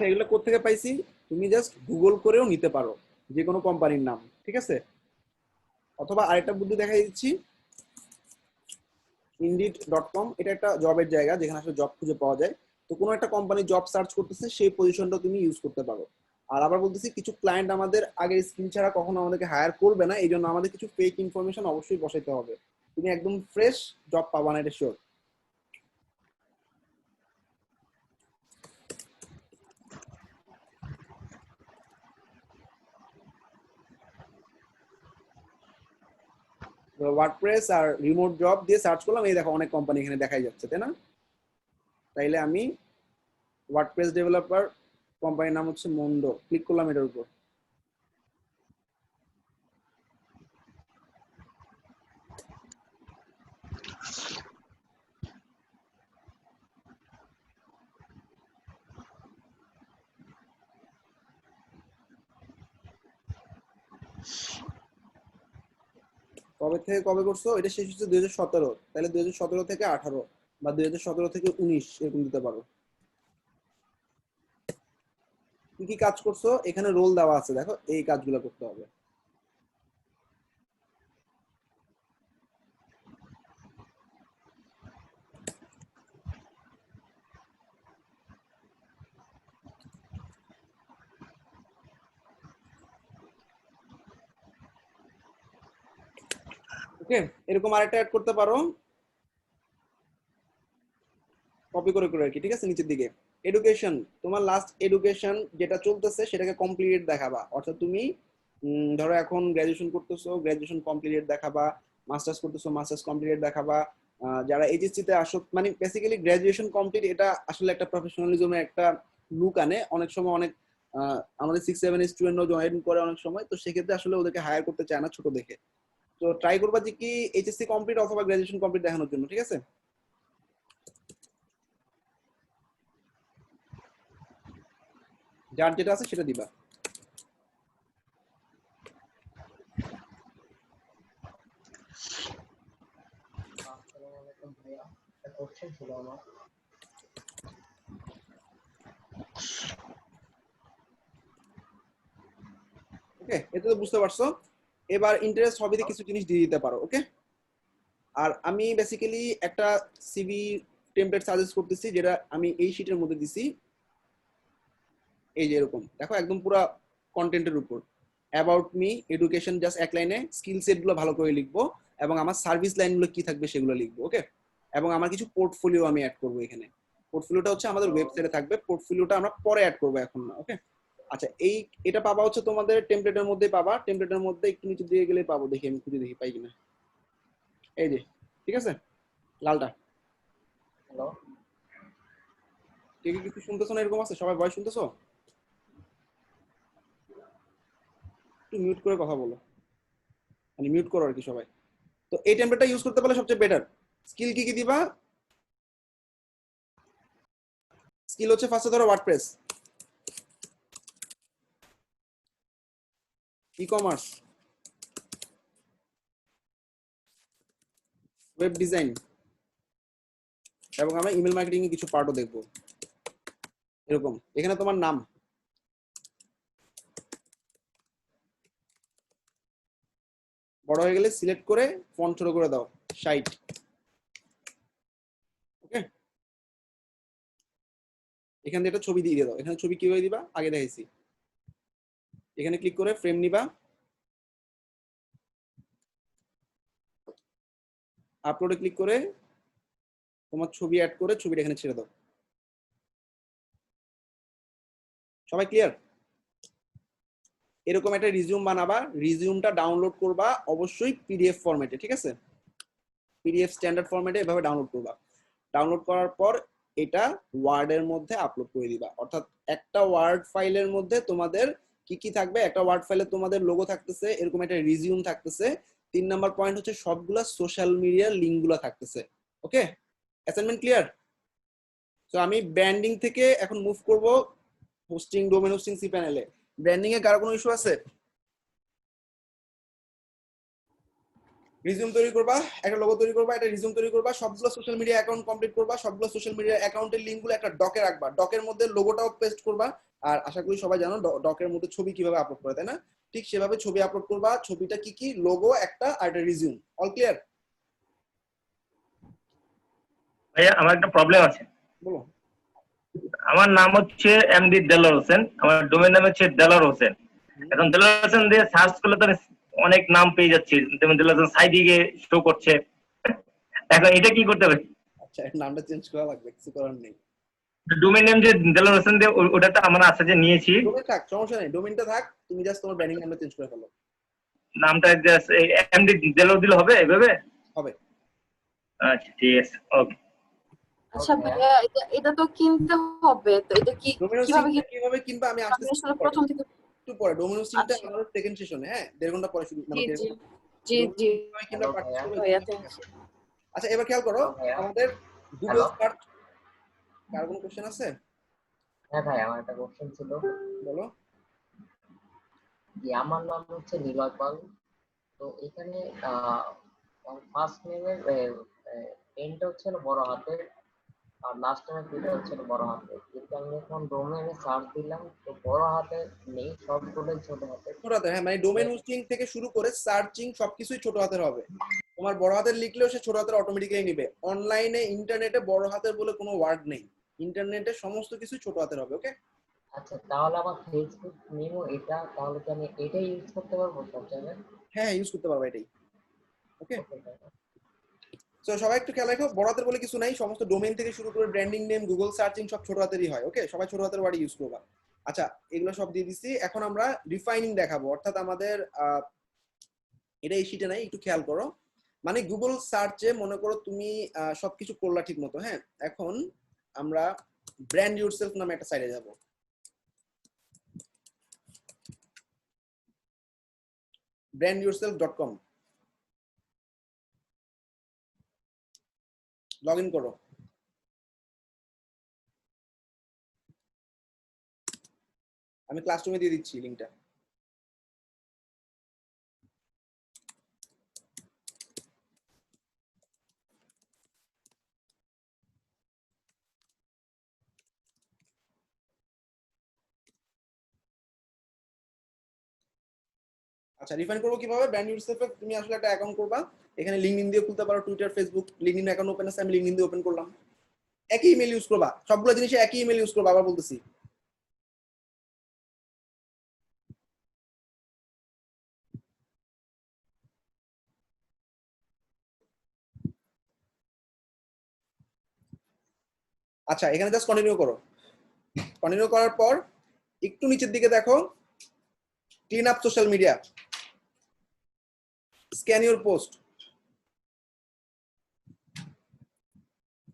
এগুলো কোত্থেকে পাইছি? তুমি জাস্ট গুগল করেও নিতে পারো যে কোনো কোম্পানির নাম, ঠিক আছে? অথবা আরেকটা বুদ্ধি দেখাই দিচ্ছি, indeed.com, এটা একটা জবের জায়গা যেখানে আসলে জব খুঁজে পাওয়া যায়। তো কোনো একটা কোম্পানি জব সার্চ করতেছে, সেই পজিশনটা তুমি ইউজ করতে পারো। আর আবার বলতেছি, কিছু ক্লায়েন্ট আমাদের আগের স্কিল ছাড়া কখনো আমাদেরকে হায়ার করবে না, এই জন্য আমাদের কিছু ফেক ইনফরমেশন অবশ্যই বসাইতে হবে। তুমি একদম ফ্রেশ জব পাবা না, এটা শিওর। ওয়ার্ডপ্রেস আর রিমোট জব দিয়ে সার্চ করলাম, এই দেখো অনেক কোম্পানি এখানে দেখাই যাচ্ছে, তাই না? তাইলে আমি ওয়ার্ডপ্রেস ডেভেলপার, কোম্পানির নাম হচ্ছে মন্ডো, ক্লিক করলাম এটার উপর। কবে থেকে কবে করছো? এটা শেষ হচ্ছে 2017, তাহলে 2017 থেকে 18 বা 2017 থেকে 19 এরকম দিতে পারো। কি কি কাজ করছো এখানে রোল দেওয়া আছে, দেখো এই কাজগুলো করতে হবে। ওকে, এরকম আরেকটা অ্যাড করতে পারো, কপি করে করে আর কি, ঠিক আছে? নিচের দিকে এডুকেশন, তোমার লাস্ট এডুকেশন যেটা চলতেছে সেটাকে কমপ্লিট দেখাবা। অর্থাৎ তুমি ধরো এখন গ্রাজুয়েশন করতেছো, গ্রাজুয়েশন কমপ্লিট দেখাবা, মাস্টার্স করতেছো, মাস্টার্স কমপ্লিট দেখাবা। যারা এইচএসসি তে আসো, মানে বেসিক্যালি গ্রাজুয়েশন কমপ্লিট, এটা আসলে একটা প্রফেশনালিজমের একটা লুক আনে। অনেক সময় অনেক আমাদের 6-7 স্টুডেন্টও জয়েন করে অনেক সময়, তো সেক্ষেত্রে আসলে ওদেরকে হায়ার করতে চায় না ছোট দেখে। তো ট্রাই করবা যে কি এইচএসসি কমপ্লিট অথবা গ্রাজুয়েশন কমপ্লিট দেখানোর জন্য, ঠিক আছে? যার যেটা আছে সেটা দিবা। ওকে, এটা তো বুঝতে পারছো। এবার ইন্টারেস্ট হবিতে কিছু জিনিস দিয়ে দিতে পারো, ওকে? আর আমি বেসিক্যালি একটা সিভি টেমপ্লেট সাজেস্ট করতেছি, যেটা আমি এই শীটের মধ্যে দিছি। এই যে এরকম দেখো, একদম পুরো কন্টেন্টের উপর অ্যাবাউট মি, এডুকেশন জাস্ট এক লাইনে, স্কিল সেট গুলো ভালো করে লিখবো, এবং আমার সার্ভিস লাইন গুলো কি থাকবে সেগুলো লিখবো, ওকে? এবং আমার কিছু পোর্টফোলিও আমি অ্যাড করবো এখানে। পোর্টফোলিওটা হচ্ছে আমাদের ওয়েবসাইটে থাকবে, পোর্টফোলিওটা আমরা পরে অ্যাড করবো, এখন না, ওকে? আচ্ছা, এটা পাবা হচ্ছে তোমাদের টেমপ্লেটের মধ্যে পাবা, টেমপ্লেটের মধ্যে একটু নিচে দিয়ে গেলে পাবো, দেখি আমি খুঁজে দেখি পাই কিনা। এই যে, ঠিক আছে, লালটা। হ্যালো, কে কি কিছু শুনতেছো না? এরকম আছে, সবাই ভয়েস শুনতেছো? একটু মিউট করে কথা বলো, মানে মিউট করো আর কি সবাই। তো এই টেমপ্লেটটা ইউজ করতে পারলে সবচেয়ে বেটার। স্কিল কি কি দিবা? স্কিল হচ্ছে ফার্স্টে ধরো ওয়ার্ডপ্রেস, ই-কমার্স, ওয়েব ডিজাইন, এবং আমরা ইমেল মার্কেটিং এর কিছু পার্টও দেখবো। এরকম এখানে তোমার নাম, বড় হয়ে গেলে সিলেক্ট করে ফন্ট ছোট করে দাও 60, ওকে? এখান থেকে একটা ছবি দিয়ে দাও। এখানে ছবি কিভাবে দিবা আগে দেখাইছি। এখানে ক্লিক করে ফ্রেম নিবা, আপলোডে ক্লিক করে তোমার ছবি অ্যাড করে ছবিটা এখানে ছেড়ে দাও। সবাই ক্লিয়ার? এরকম একটা রিজিউম বানাবা, রিজিউমটা ডাউনলোড করবা অবশ্যই পিডিএফ ফরম্যাটে, ঠিক আছে? পিডিএফ স্ট্যান্ডার্ড ফরম্যাটে এভাবে ডাউনলোড করবা। ডাউনলোড করার পর এটা ওয়ার্ডের মধ্যে আপলোড করে দিবা। অর্থাৎ একটা ওয়ার্ড ফাইলের মধ্যে তোমাদের কি কি থাকবে? একটা ওয়ার্ড ফাইলে তোমাদের লোগো থাকতেছে, এরকম একটা রিজিউম থাকতেছে। 3 নাম্বার পয়েন্ট হচ্ছে সবগুলা সোশ্যাল মিডিয়ার লিঙ্কগুলো থাকতেছে, ওকে? Assignment clear? তো আমি ব্র্যান্ডিং থেকে এখন মুভ করব হোস্টিং, ডোমেইন হোস্টিং, সিপ্যানেলে। ব্র্যান্ডিং এ কারো কোনো ইস্যু আছে? রিজিউম তৈরি করবা, একটা লোগো তৈরি করবা, একটা রিজিউম তৈরি করবা, সবগুলো সোশ্যাল মিডিয়া অ্যাকাউন্ট কমপ্লিট করবা, সবগুলো সোশ্যাল মিডিয়া অ্যাকাউন্টের লিংকগুলো একটা ডকে রাখবা, ডকের মধ্যে লোগোটাও পেস্ট করবা। আর আশা করি সবাই জানো ডকের মধ্যে ছবি কিভাবে আপলোড করে, তাই না? ঠিক সেভাবে ছবি আপলোড করবা। ছবিটা কি কি, লোগো একটা আর একটা রিজিউম। All clear? ভাইয়া আমার একটা প্রবলেম আছে। বলো। আমার নাম হচ্ছে এমডি দেলোয়ার হোসেন, আমার ডোমেন নাম হচ্ছে দেলোয়ার হোসেন। এখন দেলোয়ার হোসেন দিয়ে সার্চ করলে তো অনেক নাম পেয়ে যাচ্ছি, যেমন দেলোয়ার হোসেন সাইদিকে শো করছে। এখন এটা কি করতে হবে? আচ্ছা, নামটা চেঞ্জ করা লাগবে, কিছু করার নেই। ডোমেন নেম যে দেলোয়ার হোসেন দিয়ে ওটা তো আমার আছে যে নিয়েছি। ডোমেন থাক, সমস্যা নেই, ডোমেনটা থাক, তুমি জাস্ট তোমার ব্র্যান্ডিং নামটা চেঞ্জ করে ফেলো। নামটা জাস্ট এমডি দেলোয়ার দিলে হবে এভাবে? হবে। আচ্ছা ঠিক আছে, ওকে। আচ্ছা ভাইয়া, এটা তো কিনতে হবে, তো এটা কি কিভাবে কিনবা আমি আসলে প্রথম থেকে একটু পরে ডোমিনো সিমটা আমাদের সেকেন্ড সেশনে, হ্যাঁ 1.5 ঘন্টা পরে শুরু মানে জি আচ্ছা এবার খেয়াল করো, আমাদের গুগল সার্চ। কার কোনো কোশ্চেন আছে? হ্যাঁ ভাই, আমার একটা কোশ্চেন ছিল। বলো। যে আমার নাম হচ্ছে নিলয় পাল, তো এখানে ফার্স্ট নেমের এন্ডটা হচ্ছে বড় হাতের আর লাস্ট নেমের দুটো হচ্ছে বড় হাতের, কিন্তু আমি যখন ডোমেইনে সার্চ দিলাম তো বড় হাতে নেই, সবগুলো ছোট হাতে। ছোট হাতের, হ্যাঁ, মানে ডোমেইন হোস্টিং থেকে শুরু করে সার্চিং সবকিছুই ছোট হাতের হবে। তোমার বড় হাতের লিখলেও সে ছোট হাতের অটোমেটিক্যালি নিবে। অনলাইনে ইন্টারনেটে বড় হাতের বলে কোনো ওয়ার্ড নেই, ইন্টারনেটে সমস্ত কিছু ছোট হাতের হবে। ওকে, আচ্ছা তাহলে আমার ফেসবুক নেমও এটা, তাহলে কি আমি এটাই ইউজ করতে পারবো সব জায়গায়? হ্যাঁ ইউজ করতে পারবে এটাই। ওকে, তো সবাই একটু খেয়াল রাখো, বড় হাতের বলে কিছু নাই, সমস্ত ডোমেইন থেকে শুরু করে ব্র্যান্ডিং নেম, গুগল সার্চিং সব ছোট হাতেরই হয়। ওকে, সবাই ছোট হাতের ওয়ার্ড ইউজ করবা। আচ্ছা এগুলো সব দিয়ে দিচ্ছি, এখন আমরা রিফাইনিং দেখাবো। অর্থাৎ আমাদের এটা এই শীটে নাই, একটু খেয়াল করো। মানে গুগল সার্চে মনে করো তুমি সবকিছু করলা ঠিক মতো, হ্যাঁ, এখন আমরা ব্র্যান্ড ইউরসেলফ নামে একটা সাইটে যাব। brandyourself.com লগ ইন করো। আমি ক্লাসরুমে দিয়ে দিচ্ছি লিংকটা। আচ্ছা রিফাইন করবো কিভাবে? ব্র্যান্ড ইউরসেলফে তুমি আসলে একটা অ্যাকাউন্ট করবা, এখানে লিঙ্কডইন দিয়ে খুলতে পারো, Twitter, Facebook, LinkedIn account open আছে, আমি লিঙ্কডইন দিয়ে ওপেন করলাম। একই ইমেল ইউজ করবা, সবগুলো জিনিসে একই ইমেল ইউজ করবা, আবার বলতেছি। আচ্ছা এখানে জাস্ট কন্টিনিউ করো। কন্টিনিউ করার পর একটু নিচের দিকে দেখো, clean up social media, scan your post,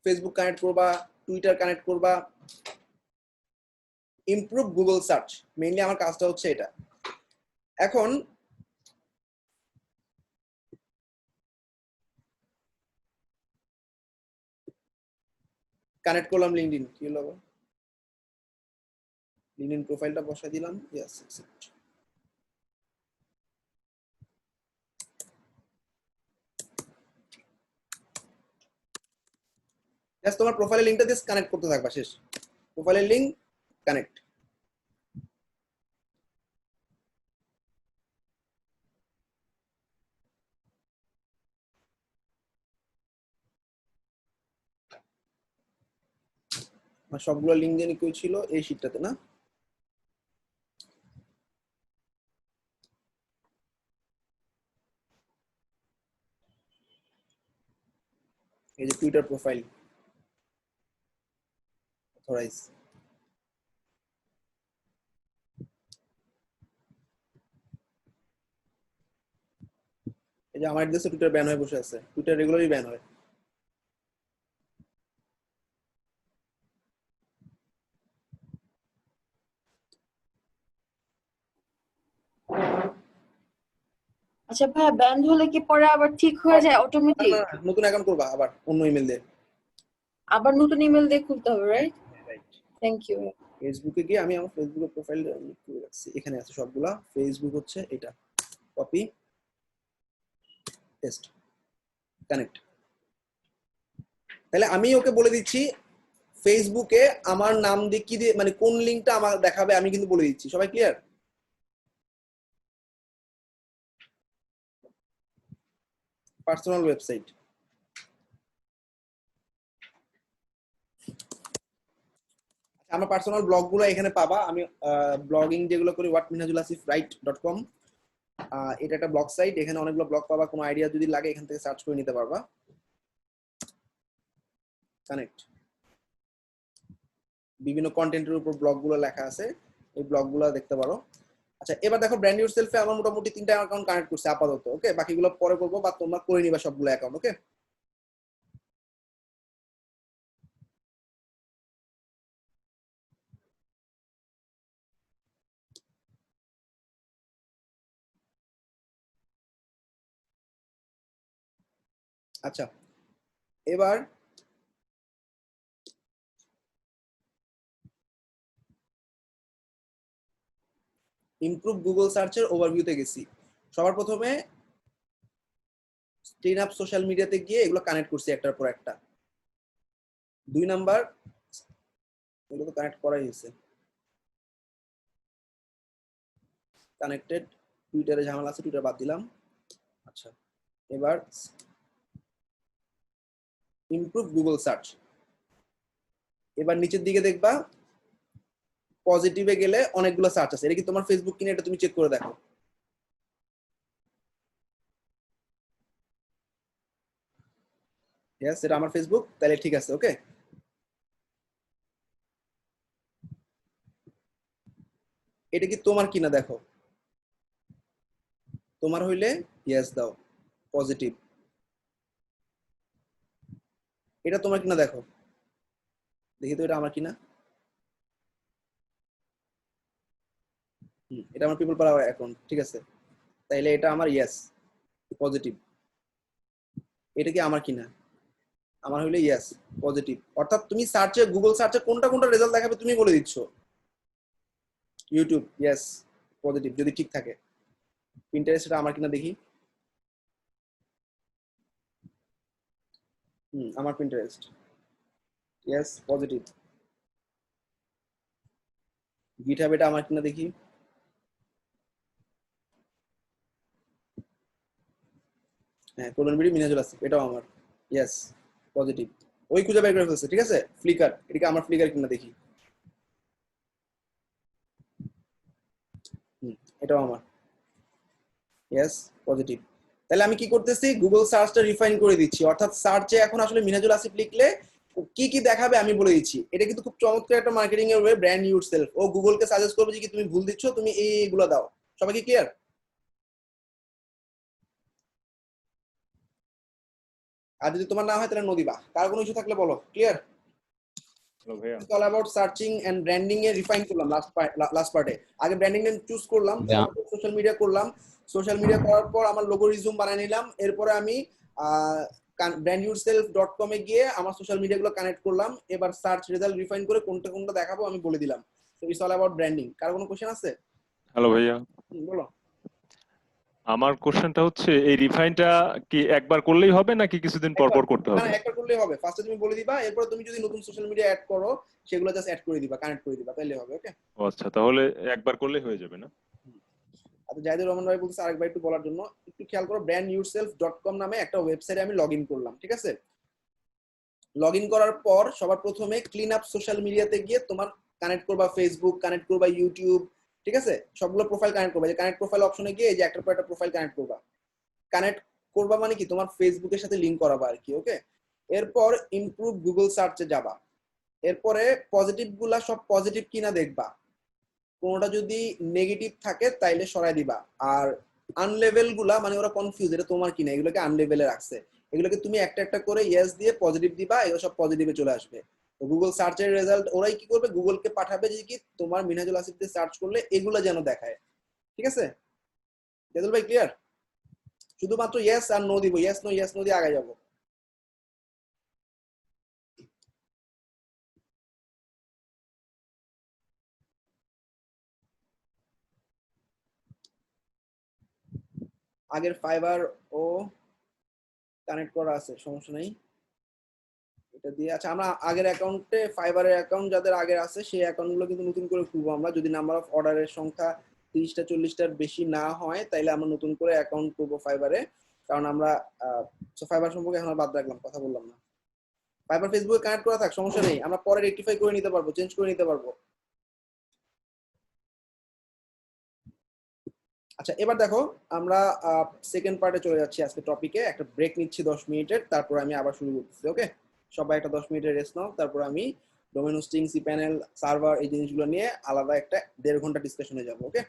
Facebook connect করবা, টুইটার কানেক্ট করবা, ইমপ্রুভ গুগল সার্চ। মেইনলি আমার কাজটা হচ্ছে এটা। এখন কানেক্ট করলাম লিঙ্কডইন, কি হলো? লিঙ্কডইন প্রোফাইলটা বসাই দিলাম, ইয়েস অ্যাকসেপ্ট। জাস্ট তোমার প্রোফাইলের লিংকটা দিয়ে কানেক্ট করতে থাকবা, শেষ। প্রোফাইলের লিংক কানেক্ট। সবগুলো লিংক জানি কই ছিল, এই শীটটাতে না? এই যে টুইটার প্রোফাইল অথরাইজ। এই যে আমার অ্যাড্রেসে টুইটার ব্যান হয়ে বসে আছে, টুইটার রেগুলারই ব্যান হয়। আচ্ছা ভাইয়া, ব্যান্ড হলে কি পরে আবার ঠিক হয়ে যায় অটোমেটিক? নতুন অ্যাকাউন্ট করবা আবার অন্য ইমেল দিয়ে। আবার নতুন ইমেল দিয়ে খুলতে হবে, রাইট? Thank you. ফেসবুকে গিয়ে আমি আমার ফেসবুকের প্রোফাইল করে রাখছি, এখানে আছে সবগুলা। ফেসবুক হচ্ছে এটা, কপি পেস্ট। কানেক্ট। তাহলে আমি ওকে বলে দিচ্ছি ফেসবুকে আমার নাম দিয়ে কি দিয়ে, মানে কোন লিঙ্কটা আমার দেখাবে আমি কিন্তু বলে দিচ্ছি। সবাই ক্লিয়ার? Personal website. আমার পার্সোনাল ব্লগগুলো এখানে পাবা। আমি ব্লগিং যেগুলো করি whatminhajulasiffwrite.com, এটা একটা ব্লগ সাইট, এখানে অনেকগুলো ব্লগ পাবা। কোনো আইডিয়া যদি লাগে এখান থেকে সার্চ করে নিতে পারবা। কানেক্ট। বিভিন্ন কন্টেন্টের উপর ব্লগগুলো লেখা আছে, এই ব্লগগুলো দেখতে পারো। আচ্ছা, এবার দেখো ব্র্যান্ড ইউরসেলফে আমার মোটামুটি 3টা অ্যাকাউন্ট কানেক্ট করছে আপাতত। ওকে, বাকিগুলো পরে করবো বা তোমরা করে নিবা সবগুলো অ্যাকাউন্ট। ওকে, আচ্ছা এবার ইমপ্রুভ গুগল সার্চের ওভারভিউতে গেছি। সবার প্রথমে ক্লিন আপ সোশ্যাল মিডিয়াতে গিয়ে এগুলো কানেক্ট করছি একটার পর একটা। 2 নাম্বার, এগুলো তো কানেক্ট করাই হয়েছে, কানেক্টেড। টুইটারে ঝামেলা আছে, টুইটার বাদ দিলাম। আচ্ছা, এবার ইমপ্রুভ গুগল সার্চ। এবার নিচের দিকে দেখবা পজিটিভে গেলে অনেকগুলো সার্চ আছে। এটা কি তোমার ফেসবুক কিনা এটা তুমি চেক করে দেখো। ইয়েস, এটা আমার ফেসবুক, তাহলে ঠিক আছে। ওকে, এটা কি তোমার কিনা দেখো। তোমার হইলে ইয়েস দাও, পজিটিভ। এটা তোমার কিনা দেখো, দেখি তো এটা আমার কিনা। এটা আমার পিপল পাওয়ার অ্যাকাউন্ট, ঠিক আছে। তাইলে এটা আমার ইয়েস, পজিটিভ। এটা কি আমার কিনা, আমার হইলে ইয়েস, পজিটিভ। অর্থাৎ তুমি সার্চে, গুগল সার্চে কোনটা কোনটা রেজাল্ট দেখাবে তুমি বলে দিচ্ছ। ইউটিউব ইয়েস, পজিটিভ যদি ঠিক থাকে। পিন্টারেস্ট এটা আমার কিনা দেখি। আমার পিন্টারেস্ট ইয়েস, পজিটিভ। গিটহাব এটা আমার কিনা দেখি। হ্যাঁ, কোলনবিডি মিনাজুল আসিফ, এটাও আমার, ইয়েস, পজিটিভ। ওই খুঁজে বের করে ফেলছে, ঠিক আছে। ফ্লিকার, এটাকে আমার ফ্লিকার কিনা দেখি। এটাও আমার, ইয়েস, পজিটিভ। তাহলে আমি কি করতেছি, গুগল সার্চটা রিফাইন করে দিচ্ছি। অর্থাৎ সার্চে এখন আসলে মিনাজুল আসিফ লিখলে কি কি দেখাবে আমি বলে দিচ্ছি। এটা কিন্তু খুব চমৎকার একটা মার্কেটিং এর ওয়ে, ব্র্যান্ড ইউরসেলফ। ও গুগলকে সাজেস্ট করবে যে কি তুমি ভুল দিচ্ছ, তুমি এইগুলো দাও। সবাই কি ক্লিয়ার? আর যদি তোমার না হয় তাহলে নো দিবা। কার কোনো ইস্যু থাকলে বলো। ক্লিয়ার? ভাইয়া all about searching and branding এ রিফাইন করলাম লাস্ট পার্টে। আগে ব্র্যান্ডিং নেম চুজ করলাম, সোশ্যাল মিডিয়া করলাম। সোশ্যাল মিডিয়া করার পর আমার লোগো রিজুম বানিয়ে নিলাম। এরপরে আমি brandyourself.com এ গিয়ে আমার সোশ্যাল মিডিয়া গুলো কানেক্ট করলাম। এবার সার্চ রেজাল্ট রিফাইন করে কোনটা কোনটা দেখাবো আমি বলে দিলাম। তো ইটস অল অ্যাবাউট ব্র্যান্ডিং। কার কোনো কোশ্চেন আছে? হ্যালো ভাইয়া, বলো। আমার কোশ্চেনটা হচ্ছে এই রিফাইনটা কি একবার করলেই হবে নাকি কিছুদিন পর পর করতে না হবে? না, একবার করলেই হবে। ফার্স্টে তুমি বলে দিবা, এরপর তুমি যদি নতুন সোশ্যাল মিডিয়া অ্যাড করো সেগুলো জাস্ট অ্যাড করে দিবা, কানেক্ট করে দিবা, তাহলে হবে। ওকে, ও আচ্ছা, তাহলে একবার করলেই হয়ে যাবে না? আচ্ছা, জাহিদুর রহমান ভাই বলছে আরেকবার একটু বলার জন্য। একটু খেয়াল করো, brandyourself.com নামে একটা ওয়েবসাইটে আমি লগ ইন করলাম, ঠিক আছে। লগ ইন করার পর সবার প্রথমে ক্লিন আপ সোশ্যাল মিডিয়াতে গিয়ে তোমার কানেক্ট করবা ফেসবুক, কানেক্ট করবা ইউটিউব, ঠিক আছে। সবগুলো প্রোফাইল কানেক্ট করবা। যে কানেক্ট প্রোফাইল অপশনে গিয়ে এই যে একটার পর একটা প্রোফাইল কানেক্ট করবা। কানেক্ট করবা মানে কি তোমার ফেসবুকের সাথে লিংক করাবা আর কি। ওকে, এরপর ইমপ্রুভ গুগল সার্চে যাবা। এরপরে পজিটিভ গুলা সব পজিটিভ কিনা দেখবা। কোনটা যদি নেগেটিভ থাকে তাইলে সরাই দিবা। আর আনলেভেল গুলা মানে ওরা কনফিউজ এটা তোমার কিনা, এগুলোকে আনলেভেলে রাখছে। এগুলোকে তুমি একটা একটা করে ইয়েস দিয়ে পজিটিভ দিবা, এগুলো সব পজিটিভে চলে আসবে। তো গুগল সার্চের রেজাল্ট ওরাই কি করবে, গুগলকে পাঠাবে যে কি তোমার মিনহাজুল আসিফ দিয়ে সার্চ করলে এগুলো যেন দেখায়। ঠিক আছে জাদুল ভাই, ক্লিয়ার? শুধুমাত্র ইয়েস আর নো দিব, ইয়েস নো দিয়ে আগে যাবো। আগের ফাইবার ও কানেক্ট করা আছে, সমস্যা নেই। এটা দিয়ে আচ্ছা আমরা আগের অ্যাকাউন্টে ফাইবারের অ্যাকাউন্ট যাদের আগের আছে সেই অ্যাকাউন্টগুলো কিন্তু নতুন করে খুলবো আমরা, যদি নাম্বার অফ অর্ডারের সংখ্যা 30টা 40টার বেশি না হয় তাইলে আমরা নতুন করে অ্যাকাউন্ট করবো ফাইবারে, কারণ আমরা ফাইবার সম্পর্কে এখন বাদ রাখলাম, কথা বললাম না। ফাইবার ফেসবুকে কানেক্ট করা থাক, সমস্যা নেই, আমরা পরে রেকটিফাই করে নিতে পারবো, চেঞ্জ করে নিতে পারবো। আচ্ছা এবার দেখো আমরা সেকেন্ড পার্টে চলে যাচ্ছি আজকে টপিকে, একটা ব্রেক নিচ্ছি 10 মিনিটের, তারপর আমি আবার শুরু করতেছি। ওকে, সবাই একটা 10 মিনিটের রেস্ট নাও, তারপর আমি domain hosting, cPanel, server এই জিনিসগুলো নিয়ে আলাদা একটা 1.5 ঘন্টা ডিসকাশনে যাবো। ওকে।